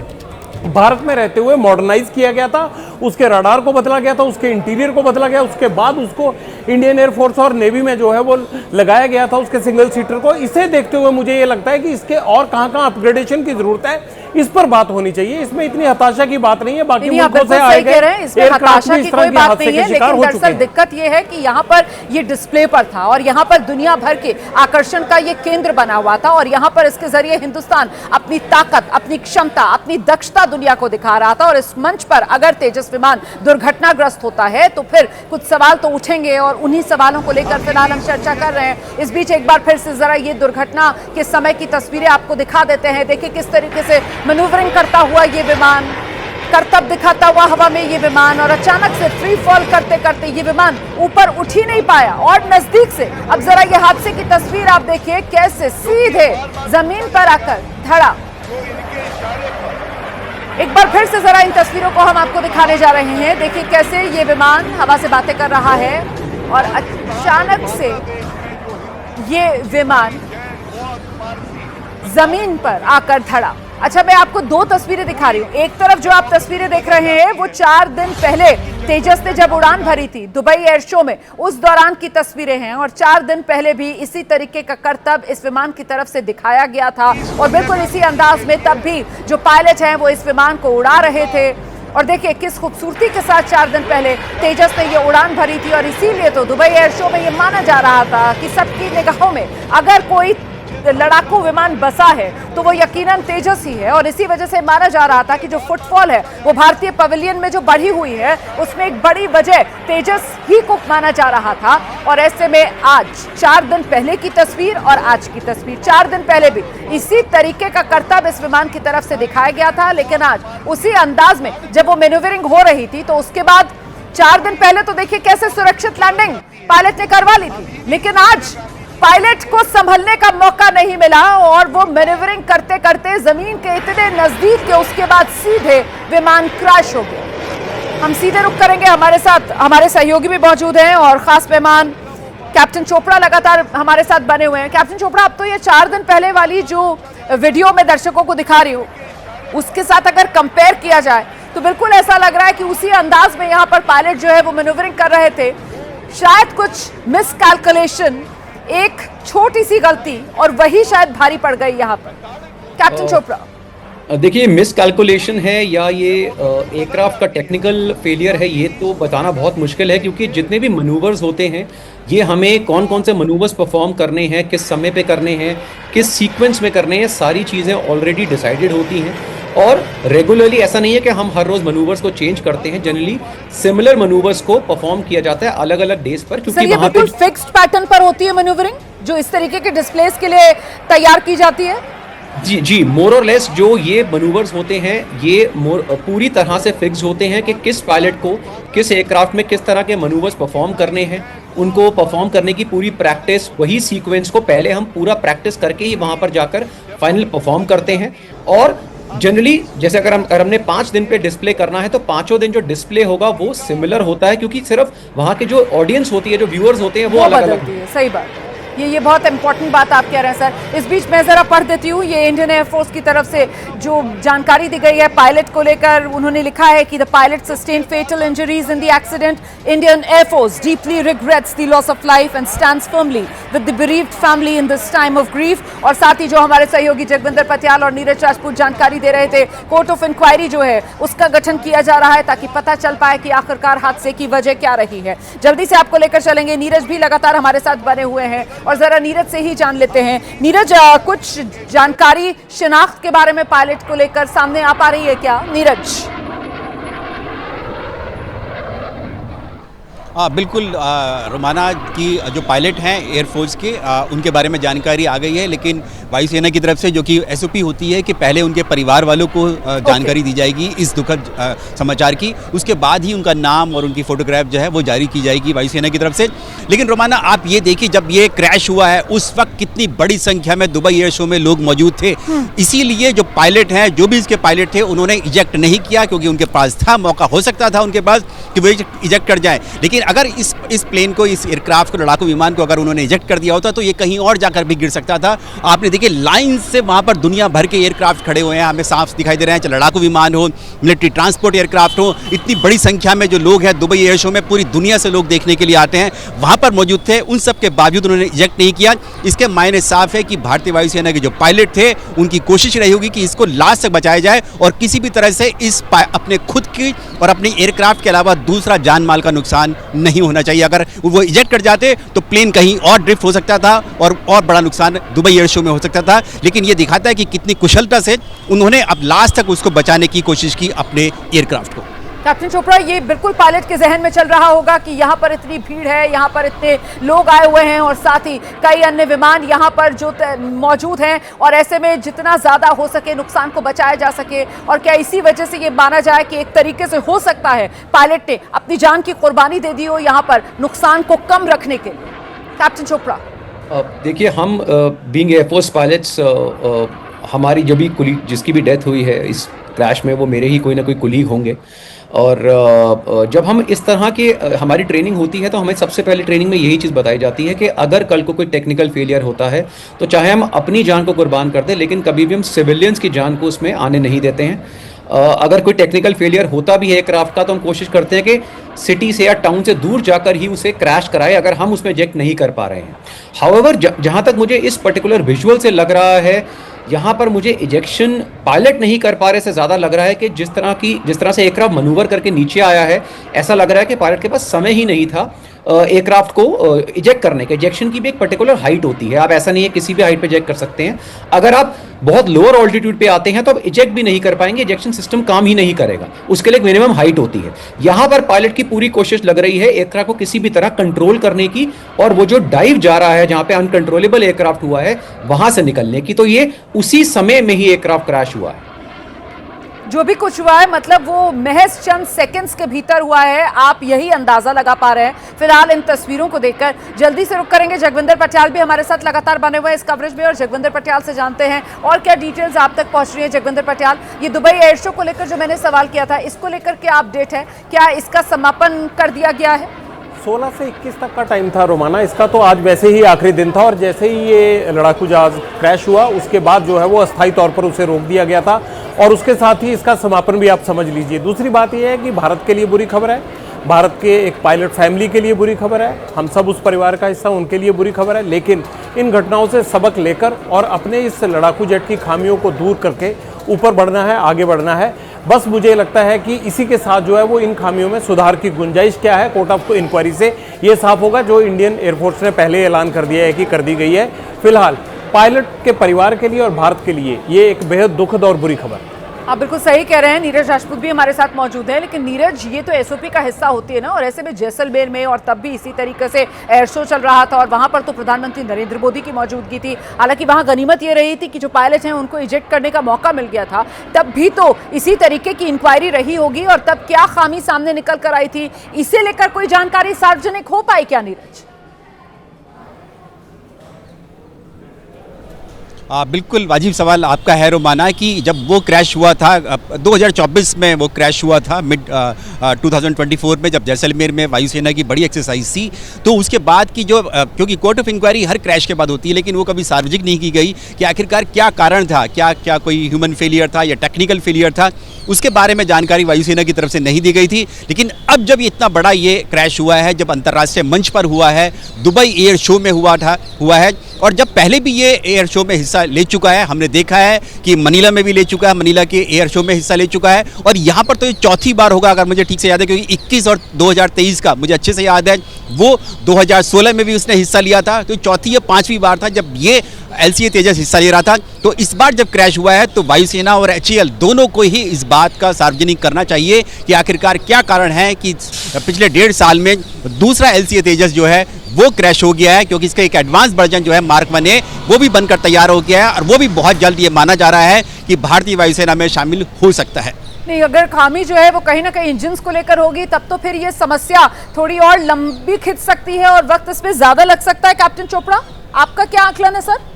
भारत में रहते हुए मॉडर्नाइज किया गया था, उसके रडार को बदला गया था, उसके इंटीरियर को बदला गया, उसके बाद उसको इंडियन एयरफोर्स और नेवी में जो है वो लगाया गया था उसके सिंगल सीटर को। इसे देखते हुए मुझे ये लगता है कि इसके और कहाँ अपग्रेडेशन की जरूरत है, इस पर बात होनी चाहिए। इसमें इतनी हताशा की बात नहीं है। बाकी मुल्कों से आए गए हताशा की कोई बात नहीं है, लेकिन दरअसल दिक्कत ये है कि यहाँ पर ये डिस्प्ले पर था और यहाँ पर दुनिया भर के आकर्षण का ये केंद्र बना हुआ था और यहाँ पर इसके जरिए हिंदुस्तान अपनी ताकत, अपनी क्षमता, अपनी दक्षता दुनिया को दिखा रहा था। और इस मंच पर अगर तेजस विमान दुर्घटनाग्रस्त होता है तो फिर कुछ सवाल तो उठेंगे और उन्हीं सवालों को लेकर फिलहाल हम चर्चा कर रहे हैं। इस बीच एक बार फिर से जरा ये दुर्घटना के समय की तस्वीरें आपको दिखा देते हैं। देखिए किस तरीके से मैन्यूवरिंग करता हुआ ये विमान, करतब दिखाता हुआ हवा में ये विमान, और अचानक से फ्री फॉल करते करते ये विमान ऊपर उठ ही नहीं पाया और नजदीक से अब जरा ये हादसे की तस्वीर आप देखिए, कैसे सीधे जमीन पर आकर धड़ा। एक बार फिर से जरा इन तस्वीरों को हम आपको दिखाने जा रहे हैं। देखिए कैसे ये विमान हवा से बातें कर रहा है और अचानक से ये विमान जमीन पर आकर धड़ा। अच्छा, मैं आपको दो तस्वीरें दिखा रही हूँ। एक तरफ जो आप तस्वीरें देख रहे हैं वो 4 दिन पहले तेजस ने जब उड़ान भरी थी दुबई एयर शो में, उस दौरान की तस्वीरें हैं। और 4 दिन पहले भी इसी तरीके का करतब इस विमान की तरफ से दिखाया गया था और बिल्कुल इसी अंदाज में तब भी जो पायलट हैं वो इस विमान को उड़ा रहे थे। और देखिए किस खूबसूरती के साथ 4 दिन पहले तेजस ने ये उड़ान भरी थी और इसीलिए तो दुबई एयर शो में ये माना जा रहा था कि सबकी निगाहों में अगर कोई लड़ाकू विमान बसा है तो वो यकीनन तेजस ही है। और इसी वजह से माना जा रहा था कि जो फुटफॉल है वो भारतीय पवेलियन में जो बढ़ी हुई है उसमें एक बड़ी वजह तेजस ही को माना जा रहा था। और ऐसे में आज 4 दिन पहले की तस्वीर और आज की तस्वीर, 4 दिन पहले भी इसी तरीके का करतब इस विमान की तरफ से दिखाया गया था, लेकिन आज उसी अंदाज में जब वो मैन्यूवरिंग हो रही थी तो उसके बाद 4 दिन पहले तो देखिए कैसे सुरक्षित लैंडिंग पायलट ने करवा ली थी, लेकिन आज पायलट को संभलने का मौका नहीं मिला और वो मैन्यूवरिंग करते करते जमीन के इतने नजदीक के उसके बाद सीधे विमान क्रैश हो गया। हम सीधे रुक करेंगे, हमारे साथ हमारे सहयोगी भी मौजूद हैं और खास मेहमान कैप्टन चोपड़ा लगातार हमारे साथ बने हुए हैं। कैप्टन चोपड़ा, अब तो ये 4 दिन पहले वाली जो वीडियो में दर्शकों को दिखा रही हूँ उसके साथ अगर कंपेयर किया जाए तो बिल्कुल ऐसा लग रहा है कि उसी अंदाज में यहाँ पर पायलट जो है वो मैन्यूवरिंग कर रहे थे। शायद कुछ मिसकैलकुलेशन, एक छोटी सी गलती और वही शायद भारी पड़ गई यहाँ पर। कैप्टन चोपड़ा, देखिए मिस कैलकुलेशन है या ये एयरक्राफ्ट का टेक्निकल फेलियर है ये तो बताना बहुत मुश्किल है, क्योंकि जितने भी मनूवर्स होते हैं ये हमें कौन कौन से मनूवर्स परफॉर्म करने हैं, किस समय पे करने हैं, किस सीक्वेंस में करने हैं, सारी चीज़ें ऑलरेडी डिसाइडेड होती हैं। और रेगुलरली ऐसा नहीं है कि हम हर रोज मनूवर्स को चेंज करते हैं, जनरली सिमिलर मनूवर्स को परफॉर्म किया जाता है अलग अलग डेज पर, क्योंकि वहां पे फिक्स्ड पैटर्न पर होती है मैन्यूवरिंग जो इस तरीके के डिस्प्लेस के लिए तैयार की जाती है। जी मोर और लेस जो ये मनूवर्स होते हैं ये पूरी तरह से फिक्स होते हैं कि किस पायलट को किस एयरक्राफ्ट में किस तरह के मनूवर्स परफॉर्म करने हैं। उनको परफॉर्म करने की पूरी प्रैक्टिस, वही सीक्वेंस को पहले हम पूरा प्रैक्टिस करके ही वहां पर जाकर फाइनल परफॉर्म करते हैं। और जनरली जैसे अगर हमने 5 दिन पे डिस्प्ले करना है तो 5 दिन जो डिस्प्ले होगा वो सिमिलर होता है, क्योंकि सिर्फ वहाँ के जो ऑडियंस होती है, जो व्यूअर्स होते हैं वो अलग अलग। सही बात। ये बहुत इंपॉर्टेंट बात आप कह रहे हैं सर। इस बीच मैं जरा पढ़ देती हूँ, ये इंडियन एयरफोर्स की तरफ से जो जानकारी दी गई है पायलट को लेकर। उन्होंने लिखा है कि the pilot sustained fatal injuries in the accident. Indian air force deeply regrets the loss of life and stands firmly with the bereaved family in this time of grief. और साथ ही जो हमारे सहयोगी जगविंदर पटियाल और नीरज राजपूत जानकारी दे रहे थे, कोर्ट ऑफ इंक्वायरी जो है उसका गठन किया जा रहा है ताकि पता चल पाए कि आखिरकार हादसे की वजह क्या रही है। जल्दी से आपको लेकर चलेंगे, नीरज भी लगातार हमारे साथ बने हुए हैं और जरा नीरज से ही जान लेते हैं। नीरज, कुछ जानकारी शिनाख्त के बारे में पायलट को लेकर सामने आ पा रही है क्या नीरज? बिल्कुल रोमाना की जो पायलट हैं एयरफोर्स के उनके बारे में जानकारी आ गई है, लेकिन वायुसेना की तरफ से जो कि एसओपी होती है कि पहले उनके परिवार वालों को जानकारी दी जाएगी इस दुखद समाचार की, उसके बाद ही उनका नाम और उनकी फ़ोटोग्राफ जो है वो जारी की जाएगी वायुसेना की तरफ से। लेकिन रोमाना आप ये देखिए, जब ये क्रैश हुआ है उस वक्त कितनी बड़ी संख्या में दुबई एयर शो में लोग मौजूद थे। इसीलिए जो पायलट हैं, जो भी इसके पायलट थे, उन्होंने इजेक्ट नहीं किया क्योंकि उनके पास था, मौका हो सकता था उनके पास कि वो इजेक्ट कर जाए। लेकिन अगर इस प्लेन को, इस एयरक्राफ्ट को, लड़ाकू विमान को अगर उन्होंने इजेक्ट कर दिया होता तो ये कहीं और जाकर भी गिर सकता था। आपने देखिए लाइन से वहाँ पर दुनिया भर के एयरक्राफ्ट खड़े हुए हैं, हमें साफ दिखाई दे रहे हैं, चाहे लड़ाकू विमान हो, मिलिट्री ट्रांसपोर्ट एयरक्राफ्ट हो। इतनी बड़ी संख्या में जो लोग हैं दुबई एयर शो में, पूरी दुनिया से लोग देखने के लिए आते हैं, वहाँ पर मौजूद थे। उन सब के बावजूद उन्होंने इजेक्ट नहीं किया। इसके मायने साफ है कि भारतीय वायुसेना के जो पायलट थे उनकी कोशिश रही होगी कि इसको लास्ट तक बचाया जाए और किसी भी तरह से अपने खुद की और अपने एयरक्राफ्ट के अलावा दूसरा जान माल का नुकसान नहीं होना चाहिए। अगर वो इजेक्ट कर जाते तो प्लेन कहीं और ड्रिफ्ट हो सकता था और बड़ा नुकसान दुबई एयर शो में हो सकता था। लेकिन ये दिखाता है कि कितनी कुशलता से उन्होंने अब लास्ट तक उसको बचाने की कोशिश की, अपने एयरक्राफ्ट को। कैप्टन चोपड़ा, ये बिल्कुल पायलट के जहन में चल रहा होगा कि यहाँ पर इतनी भीड़ है, यहाँ पर इतने लोग आए हुए हैं और साथ ही कई अन्य विमान यहाँ पर जो मौजूद हैं, और ऐसे में जितना ज़्यादा हो सके नुकसान को बचाया जा सके। और क्या इसी वजह से ये माना जाए कि एक तरीके से हो सकता है पायलट ने अपनी जान की कुर्बानी दे दी हो यहाँ पर नुकसान को कम रखने के लिए? कैप्टन चोपड़ा, देखिए, हम बीइंग एयरफोर्स पायलट्स, हमारी जो भी कुलीग जिसकी भी डेथ हुई है इस क्रैश में, वो मेरे ही कोई ना कोई कुलीग होंगे। और जब हम इस तरह की हमारी ट्रेनिंग होती है तो हमें सबसे पहले ट्रेनिंग में यही चीज़ बताई जाती है कि अगर कल को कोई टेक्निकल फेलियर होता है तो चाहे हम अपनी जान को कुर्बान कर दें, लेकिन कभी भी हम सिविलियंस की जान को उसमें आने नहीं देते हैं। अगर कोई टेक्निकल फेलियर होता भी है एयरक्राफ्ट का तो हम कोशिश करते हैं कि सिटी से या टाउन से दूर जाकर ही उसे क्रैश कराए अगर हम उसमें इजेक्ट नहीं कर पा रहे हैं। हाउएवर, जहाँ तक मुझे इस पर्टिकुलर विजुअल से लग रहा है, यहाँ पर मुझे इजेक्शन पायलट नहीं कर पा रहे से ज़्यादा लग रहा है कि जिस तरह से एयरक्राफ्ट मनूवर करके नीचे आया है, ऐसा लग रहा है कि पायलट के पास समय ही नहीं था एयरक्राफ्ट को इजेक्ट करने के। इजेक्शन की भी एक पर्टिकुलर हाइट होती है, आप ऐसा नहीं है किसी भी हाइट पे इजेक्ट कर सकते हैं। अगर आप बहुत लोअर ऑल्टीट्यूड पे आते हैं तो आप इजेक्ट भी नहीं कर पाएंगे, इजेक्शन सिस्टम काम ही नहीं करेगा, उसके लिए एक मिनिमम हाइट होती है। यहाँ पर पायलट की पूरी कोशिश लग रही है एयरक्राफ्ट को किसी भी तरह कंट्रोल करने की, और वो जो डाइव जा रहा है जहाँ पे अनकंट्रोलेबल एयरक्राफ्ट हुआ है वहां से निकलने की। तो ये उसी समय में ही एयरक्राफ्ट क्रैश हुआ है। जो भी कुछ हुआ है मतलब वो महज चंद सेकंड्स के भीतर हुआ है, आप यही अंदाजा लगा पा रहे हैं फिलहाल इन तस्वीरों को देखकर। जल्दी से रुक करेंगे, जगविंदर पटियाल भी हमारे साथ लगातार बने हुए हैं इस कवरेज में, और जगविंदर पटियाल से जानते हैं और क्या डिटेल्स आप तक पहुंच रही है। जगविंदर पटियाल, ये दुबई एयर शो को लेकर जो मैंने सवाल किया था, इसको लेकर क्या अपडेट है? क्या इसका समापन कर दिया गया है? 16 से 21 तक का टाइम था रोमाना इसका, तो आज वैसे ही आखिरी दिन था और जैसे ही ये लड़ाकू जहाज क्रैश हुआ उसके बाद जो है वो अस्थायी तौर पर उसे रोक दिया गया था और उसके साथ ही इसका समापन भी आप समझ लीजिए। दूसरी बात यह है कि भारत के लिए बुरी खबर है, भारत के एक पायलट फैमिली के लिए बुरी खबर है, हम सब उस परिवार का हिस्सा, उनके लिए बुरी खबर है। लेकिन इन घटनाओं से सबक लेकर और अपने इस लड़ाकू जेट की खामियों को दूर करके ऊपर बढ़ना है, आगे बढ़ना है। बस मुझे लगता है कि इसी के साथ जो है वो इन खामियों में सुधार की गुंजाइश क्या है, कोर्ट ऑफ इंक्वायरी से ये साफ होगा, जो इंडियन एयरफोर्स ने पहले ऐलान कर दिया है कि कर दी गई है। फिलहाल पायलट के परिवार के लिए और भारत के लिए ये एक बेहद दुखद और बुरी खबर है। आप बिल्कुल सही कह रहे हैं। नीरज राजपूत भी हमारे साथ मौजूद है, लेकिन नीरज, ये तो एसओपी का हिस्सा होती है ना, और ऐसे में जैसलमेर में और तब भी इसी तरीके से एयर शो चल रहा था और वहां पर तो प्रधानमंत्री नरेंद्र मोदी की मौजूदगी थी। हालांकि वहां गनीमत ये रही थी कि जो पायलट हैं उनको इजेक्ट करने का मौका मिल गया था, तब भी तो इसी तरीके की इंक्वायरी रही होगी और तब क्या खामी सामने निकल कर आई थी, इसे लेकर कोई जानकारी सार्वजनिक हो पाई क्या नीरज? बिल्कुल वाजिब सवाल आपका है रोमाना कि जब वो क्रैश हुआ था 2024 में वो क्रैश हुआ था मिड 2024 में जब जैसलमेर में वायुसेना की बड़ी एक्सरसाइज थी, तो उसके बाद की जो क्योंकि कोर्ट ऑफ इंक्वायरी हर क्रैश के बाद होती है लेकिन वो कभी सार्वजनिक नहीं की गई कि आखिरकार क्या कारण था, क्या कोई ह्यूमन फेलियर था या टेक्निकल फेलियर था, उसके बारे में जानकारी वायुसेना की तरफ से नहीं दी गई थी। लेकिन अब जब इतना बड़ा ये क्रैश हुआ है, जब अंतर्राष्ट्रीय मंच पर हुआ है, दुबई एयर शो में हुआ है और जब पहले भी ये एयर शो में हिस्सा ले चुका है, हमने देखा है कि मनीला में भी ले चुका है, मनीला के एयर शो में हिस्सा ले चुका है और यहाँ पर तो ये चौथी बार होगा अगर मुझे ठीक से याद है, क्योंकि 21 और 2023 का मुझे अच्छे से याद है, वो 2016 में भी उसने हिस्सा लिया था, तो चौथी या पांचवी बार था जब ये LCA तेजस हिस्सा ले रहा था। तो इस बार जब क्रैश हुआ है तो वायुसेना और HAL दोनों को ही इस बात का सार्वजनिक करना चाहिए कि आखिरकार क्या कारण है कि पिछले 1.5 साल में दूसरा LCA तेजस जो है वो क्रैश हो गया है, क्योंकि इसका एक एडवांस वर्जन जो है मार्क 1A वो भी बनकर तैयार हो गया है और वो भी बहुत जल्द ये माना जा रहा है कि भारतीय वायुसेना में शामिल हो सकता है। नहीं, अगर खामी जो है वो कहीं ना कहीं इंजन्स को लेकर होगी तब तो फिर ये समस्या थोड़ी और लंबी खिंच सकती है और वक्त इसमें ज्यादा लग सकता है। कैप्टन चोपड़ा, आपका क्या आकलन है सर?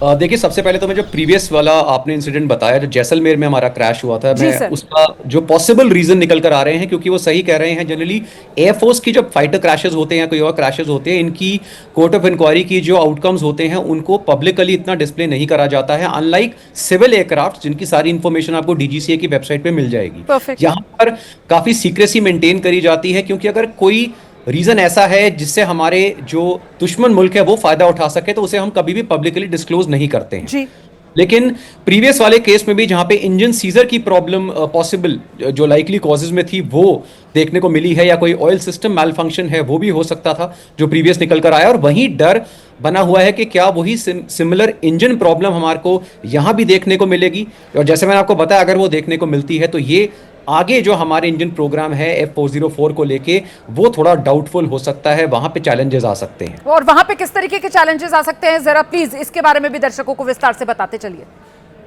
देखिए, सबसे पहले तो मैं जो प्रीवियस वाला आपने इंसिडेंट बताया जो जैसलमेर में हमारा क्रैश हुआ था, मैं उसका जो पॉसिबल रीजन निकल कर आ रहे हैं, क्योंकि वो सही कह रहे हैं, जनरली एयरफोर्स की जब फाइटर क्रैशेस होते हैं, कोई और क्रैशेस होते हैं, इनकी कोर्ट ऑफ इंक्वायरी की जो आउटकम्स होते हैं उनको पब्लिकली इतना डिस्प्ले नहीं करा जाता है, अनलाइक सिविल एयरक्राफ्ट जिनकी सारी इंफॉर्मेशन आपको DGCA की वेबसाइट पे मिल जाएगी। यहाँ पर काफी सीक्रेसी मेंटेन करी जाती है, क्योंकि अगर कोई रीजन ऐसा है जिससे हमारे जो दुश्मन मुल्क है वो फायदा उठा सके तो उसे हम कभी भी पब्लिकली डिस्क्लोज नहीं करते हैं जी। लेकिन प्रीवियस वाले केस में भी जहां पे इंजन सीजर की प्रॉब्लम पॉसिबल जो लाइकली कॉजेज में थी वो देखने को मिली है, या कोई ऑयल सिस्टम मैल फंक्शन है वो भी हो सकता था जो प्रीवियस निकल कर आया, और वहीं डर बना हुआ है कि क्या वही सिमिलर इंजन प्रॉब्लम हमारे को यहां भी देखने को मिलेगी। और जैसे मैंने आपको बताया, अगर वो देखने को मिलती है तो ये आगे जो हमारे इंजन प्रोग्राम है F404 को लेके वो थोड़ा डाउटफुल हो सकता है, वहां पे चैलेंजेस आ सकते हैं। और वहां पे किस तरीके के चैलेंजेस आ सकते हैं, जरा प्लीज इसके बारे में भी दर्शकों को विस्तार से बताते चलिए।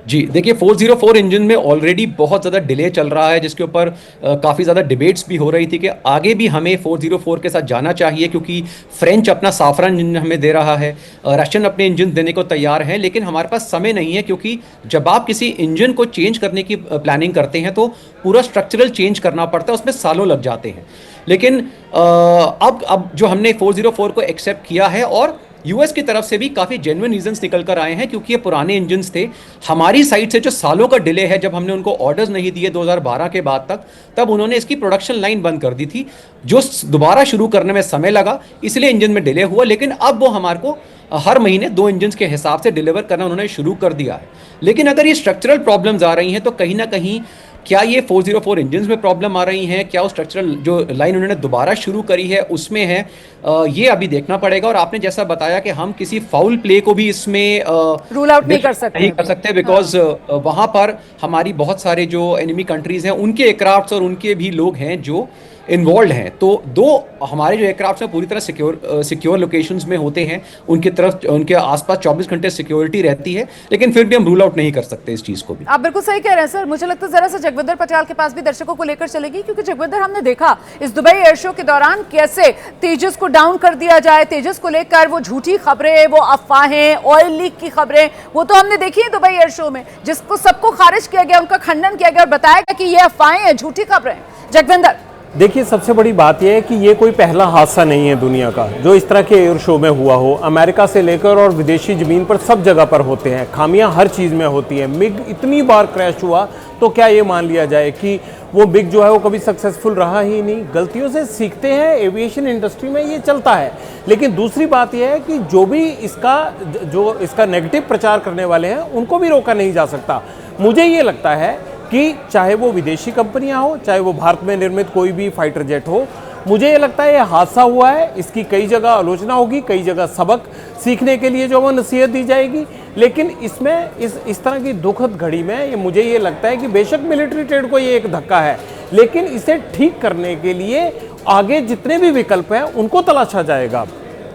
जी देखिए, 404 इंजन में ऑलरेडी बहुत ज़्यादा डिले चल रहा है, जिसके ऊपर काफ़ी ज़्यादा डिबेट्स भी हो रही थी कि आगे भी हमें 404 के साथ जाना चाहिए, क्योंकि फ्रेंच अपना साफरन इंजन हमें दे रहा है, रशियन अपने इंजन देने को तैयार हैं, लेकिन हमारे पास समय नहीं है, क्योंकि जब आप किसी इंजन को चेंज करने की प्लानिंग करते हैं तो पूरा स्ट्रक्चरल चेंज करना पड़ता है, उसमें सालों लग जाते हैं। लेकिन अब जो हमने 404 को एक्सेप्ट किया है, और यूएस की तरफ से भी काफ़ी जेन्युइन रीजंस निकल कर आए हैं, क्योंकि ये पुराने इंजन्स थे, हमारी साइड से जो सालों का डिले है, जब हमने उनको ऑर्डर्स नहीं दिए 2012 के बाद तक, तब उन्होंने इसकी प्रोडक्शन लाइन बंद कर दी थी, जो दोबारा शुरू करने में समय लगा, इसलिए इंजन में डिले हुआ। लेकिन अब वो हमारे को हर महीने 2 इंजन्स के हिसाब से डिलीवर करना उन्होंने शुरू कर दिया है। लेकिन अगर ये स्ट्रक्चरल प्रॉब्लम्स आ रही हैं तो कहीं ना कहीं क्या ये 404 इंजन्स में प्रॉब्लम आ रही हैं, क्या वो स्ट्रक्चरल जो लाइन उन्होंने दोबारा शुरू करी है उसमें है, ये अभी देखना पड़ेगा। और आपने जैसा बताया कि हम किसी फाउल प्ले को भी इसमें रूल आउट नहीं कर सकते बिकॉज वहाँ पर हमारी बहुत सारे जो एनिमी कंट्रीज हैं उनके एयरक्राफ्ट्स और उनके भी लोग हैं जो इन्वॉल्व हैं। तो दो हमारे जो एयरक्राफ्ट हैं पूरी तरह सिक्योर लोकेशंस में होते हैं, उनकी तरफ उनके आसपास 24 घंटे सिक्योरिटी रहती है, लेकिन फिर भी हम रूल आउट नहीं कर सकते इस चीज को भी। आप बिल्कुल सही कह रहे हैं सर। मुझे लगता है जरा सा जगविंदर पटियाल के पास भी दर्शकों को लेकर चलेगी, क्योंकि जगविंदर, हमने देखा इस दुबई एयर शो के दौरान कैसे तेजस को डाउन कर दिया जाए, तेजस को लेकर वो झूठी खबरें, वो अफवाहें, ऑयल लीक की खबरें, वो तो हमने देखी है दुबई एयर शो में, जिसको सबको खारिज किया गया, उनका खंडन किया गया और बताया गया कि ये अफवाहें हैं, झूठी खबरें। जगविंदर, देखिए, सबसे बड़ी बात यह है कि ये कोई पहला हादसा नहीं है दुनिया का जो इस तरह के एयर शो में हुआ हो। अमेरिका से लेकर और विदेशी ज़मीन पर सब जगह पर होते हैं, खामियां हर चीज़ में होती हैं। मिग इतनी बार क्रैश हुआ तो क्या ये मान लिया जाए कि वो मिग जो है वो कभी सक्सेसफुल रहा ही नहीं? गलतियों से सीखते हैं, एविएशन इंडस्ट्री में ये चलता है। लेकिन दूसरी बात यह है कि जो भी इसका नेगेटिव प्रचार करने वाले हैं उनको भी रोका नहीं जा सकता। मुझे ये लगता है कि चाहे वो विदेशी कंपनियां हो, चाहे वो भारत में निर्मित कोई भी फाइटर जेट हो, मुझे ये लगता है ये हादसा हुआ है, इसकी कई जगह आलोचना होगी, कई जगह सबक सीखने के लिए जो वो नसीहत दी जाएगी। लेकिन इसमें इस तरह की दुखद घड़ी में मुझे ये लगता है कि बेशक मिलिट्री ट्रेड को ये एक धक्का है, लेकिन इसे ठीक करने के लिए आगे जितने भी विकल्प हैं उनको तलाशा जाएगा।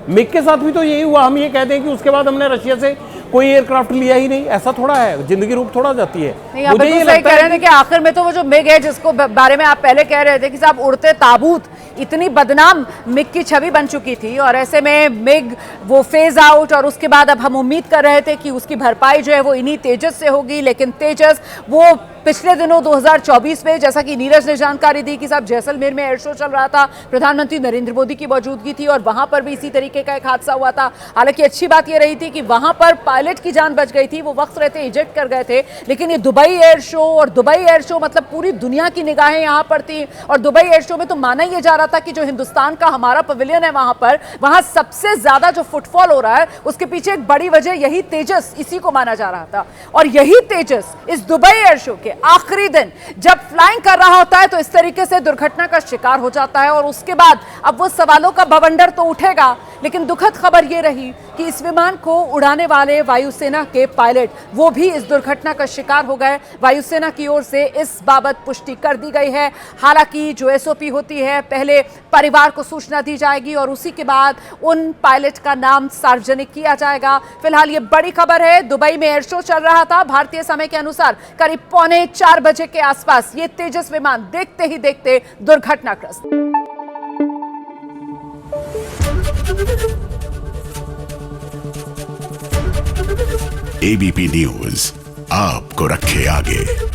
मिग के साथ भी तो यही हुआ, हम ये कहते हैं कि उसके बाद हमने रशिया से कोई एयरक्राफ्ट लिया ही नहीं, ऐसा थोड़ा है, जिंदगी रूप थोड़ा जाती है। मुझे ये लगता है कि आखिर में तो वो जो मिग है जिसको बारे में आप पहले कह रहे थे कि साहब उड़ते ताबूत इतनी बदनाम मिग की छवि बन चुकी थी और ऐसे में मिग वो फेज आउट और उसके बाद अब हम उम्मीद कर रहे थे कि उसकी भरपाई जो है वो इन्हीं तेजस से होगी, लेकिन तेजस वो पिछले दिनों 2024 में, जैसा कि नीरज ने जानकारी दी कि साहब जैसलमेर में एयर शो चल रहा था, प्रधानमंत्री नरेंद्र मोदी की मौजूदगी थी और वहां पर भी इसी तरीके का एक हादसा हुआ था। हालांकि अच्छी बात यह रही थी कि वहां पर पायलट की जान बच गई थी, वो वक्त रहते इजेक्ट कर गए थे, लेकिन ये दुबई एयर शो और दुबई एयर शो मतलब पूरी दुनिया की निगाहें यहां पर थी और दुबई एयर शो में तो माना ही जा रहा था कि जो हिंदुस्तान का हमारा पवेलियन है वहां पर, वहां सबसे ज्यादा जो फुटफॉल हो रहा है उसके पीछे एक बड़ी वजह यही तेजस, इसी को माना जा रहा था। और यही तेजस इस दुबई एयर शो के आखिरी दिन जब फ्लाइंग कर रहा होता है तो इस तरीके से दुर्घटना का शिकार हो जाता है और उसके बाद अब वो सवालों का बवंडर तो उठेगा, लेकिन दुखद खबर यह रही कि इस विमान को उड़ाने वाले वायुसेना के पायलट वो भी इस दुर्घटना का शिकार हो गए। वायुसेना की ओर से इस बाबत पुष्टि कर दी गई है। हालांकि जो एसओपी होती है, पहले परिवार को सूचना दी जाएगी और उसी के बाद उन पायलट का नाम सार्वजनिक किया जाएगा। फिलहाल ये बड़ी खबर है, दुबई में एयर शो चल रहा था, भारतीय समय के अनुसार करीब 3:45 बजे के आसपास ये तेजस विमान देखते ही देखते दुर्घटनाग्रस्त। एबीपी न्यूज आपको रखे आगे।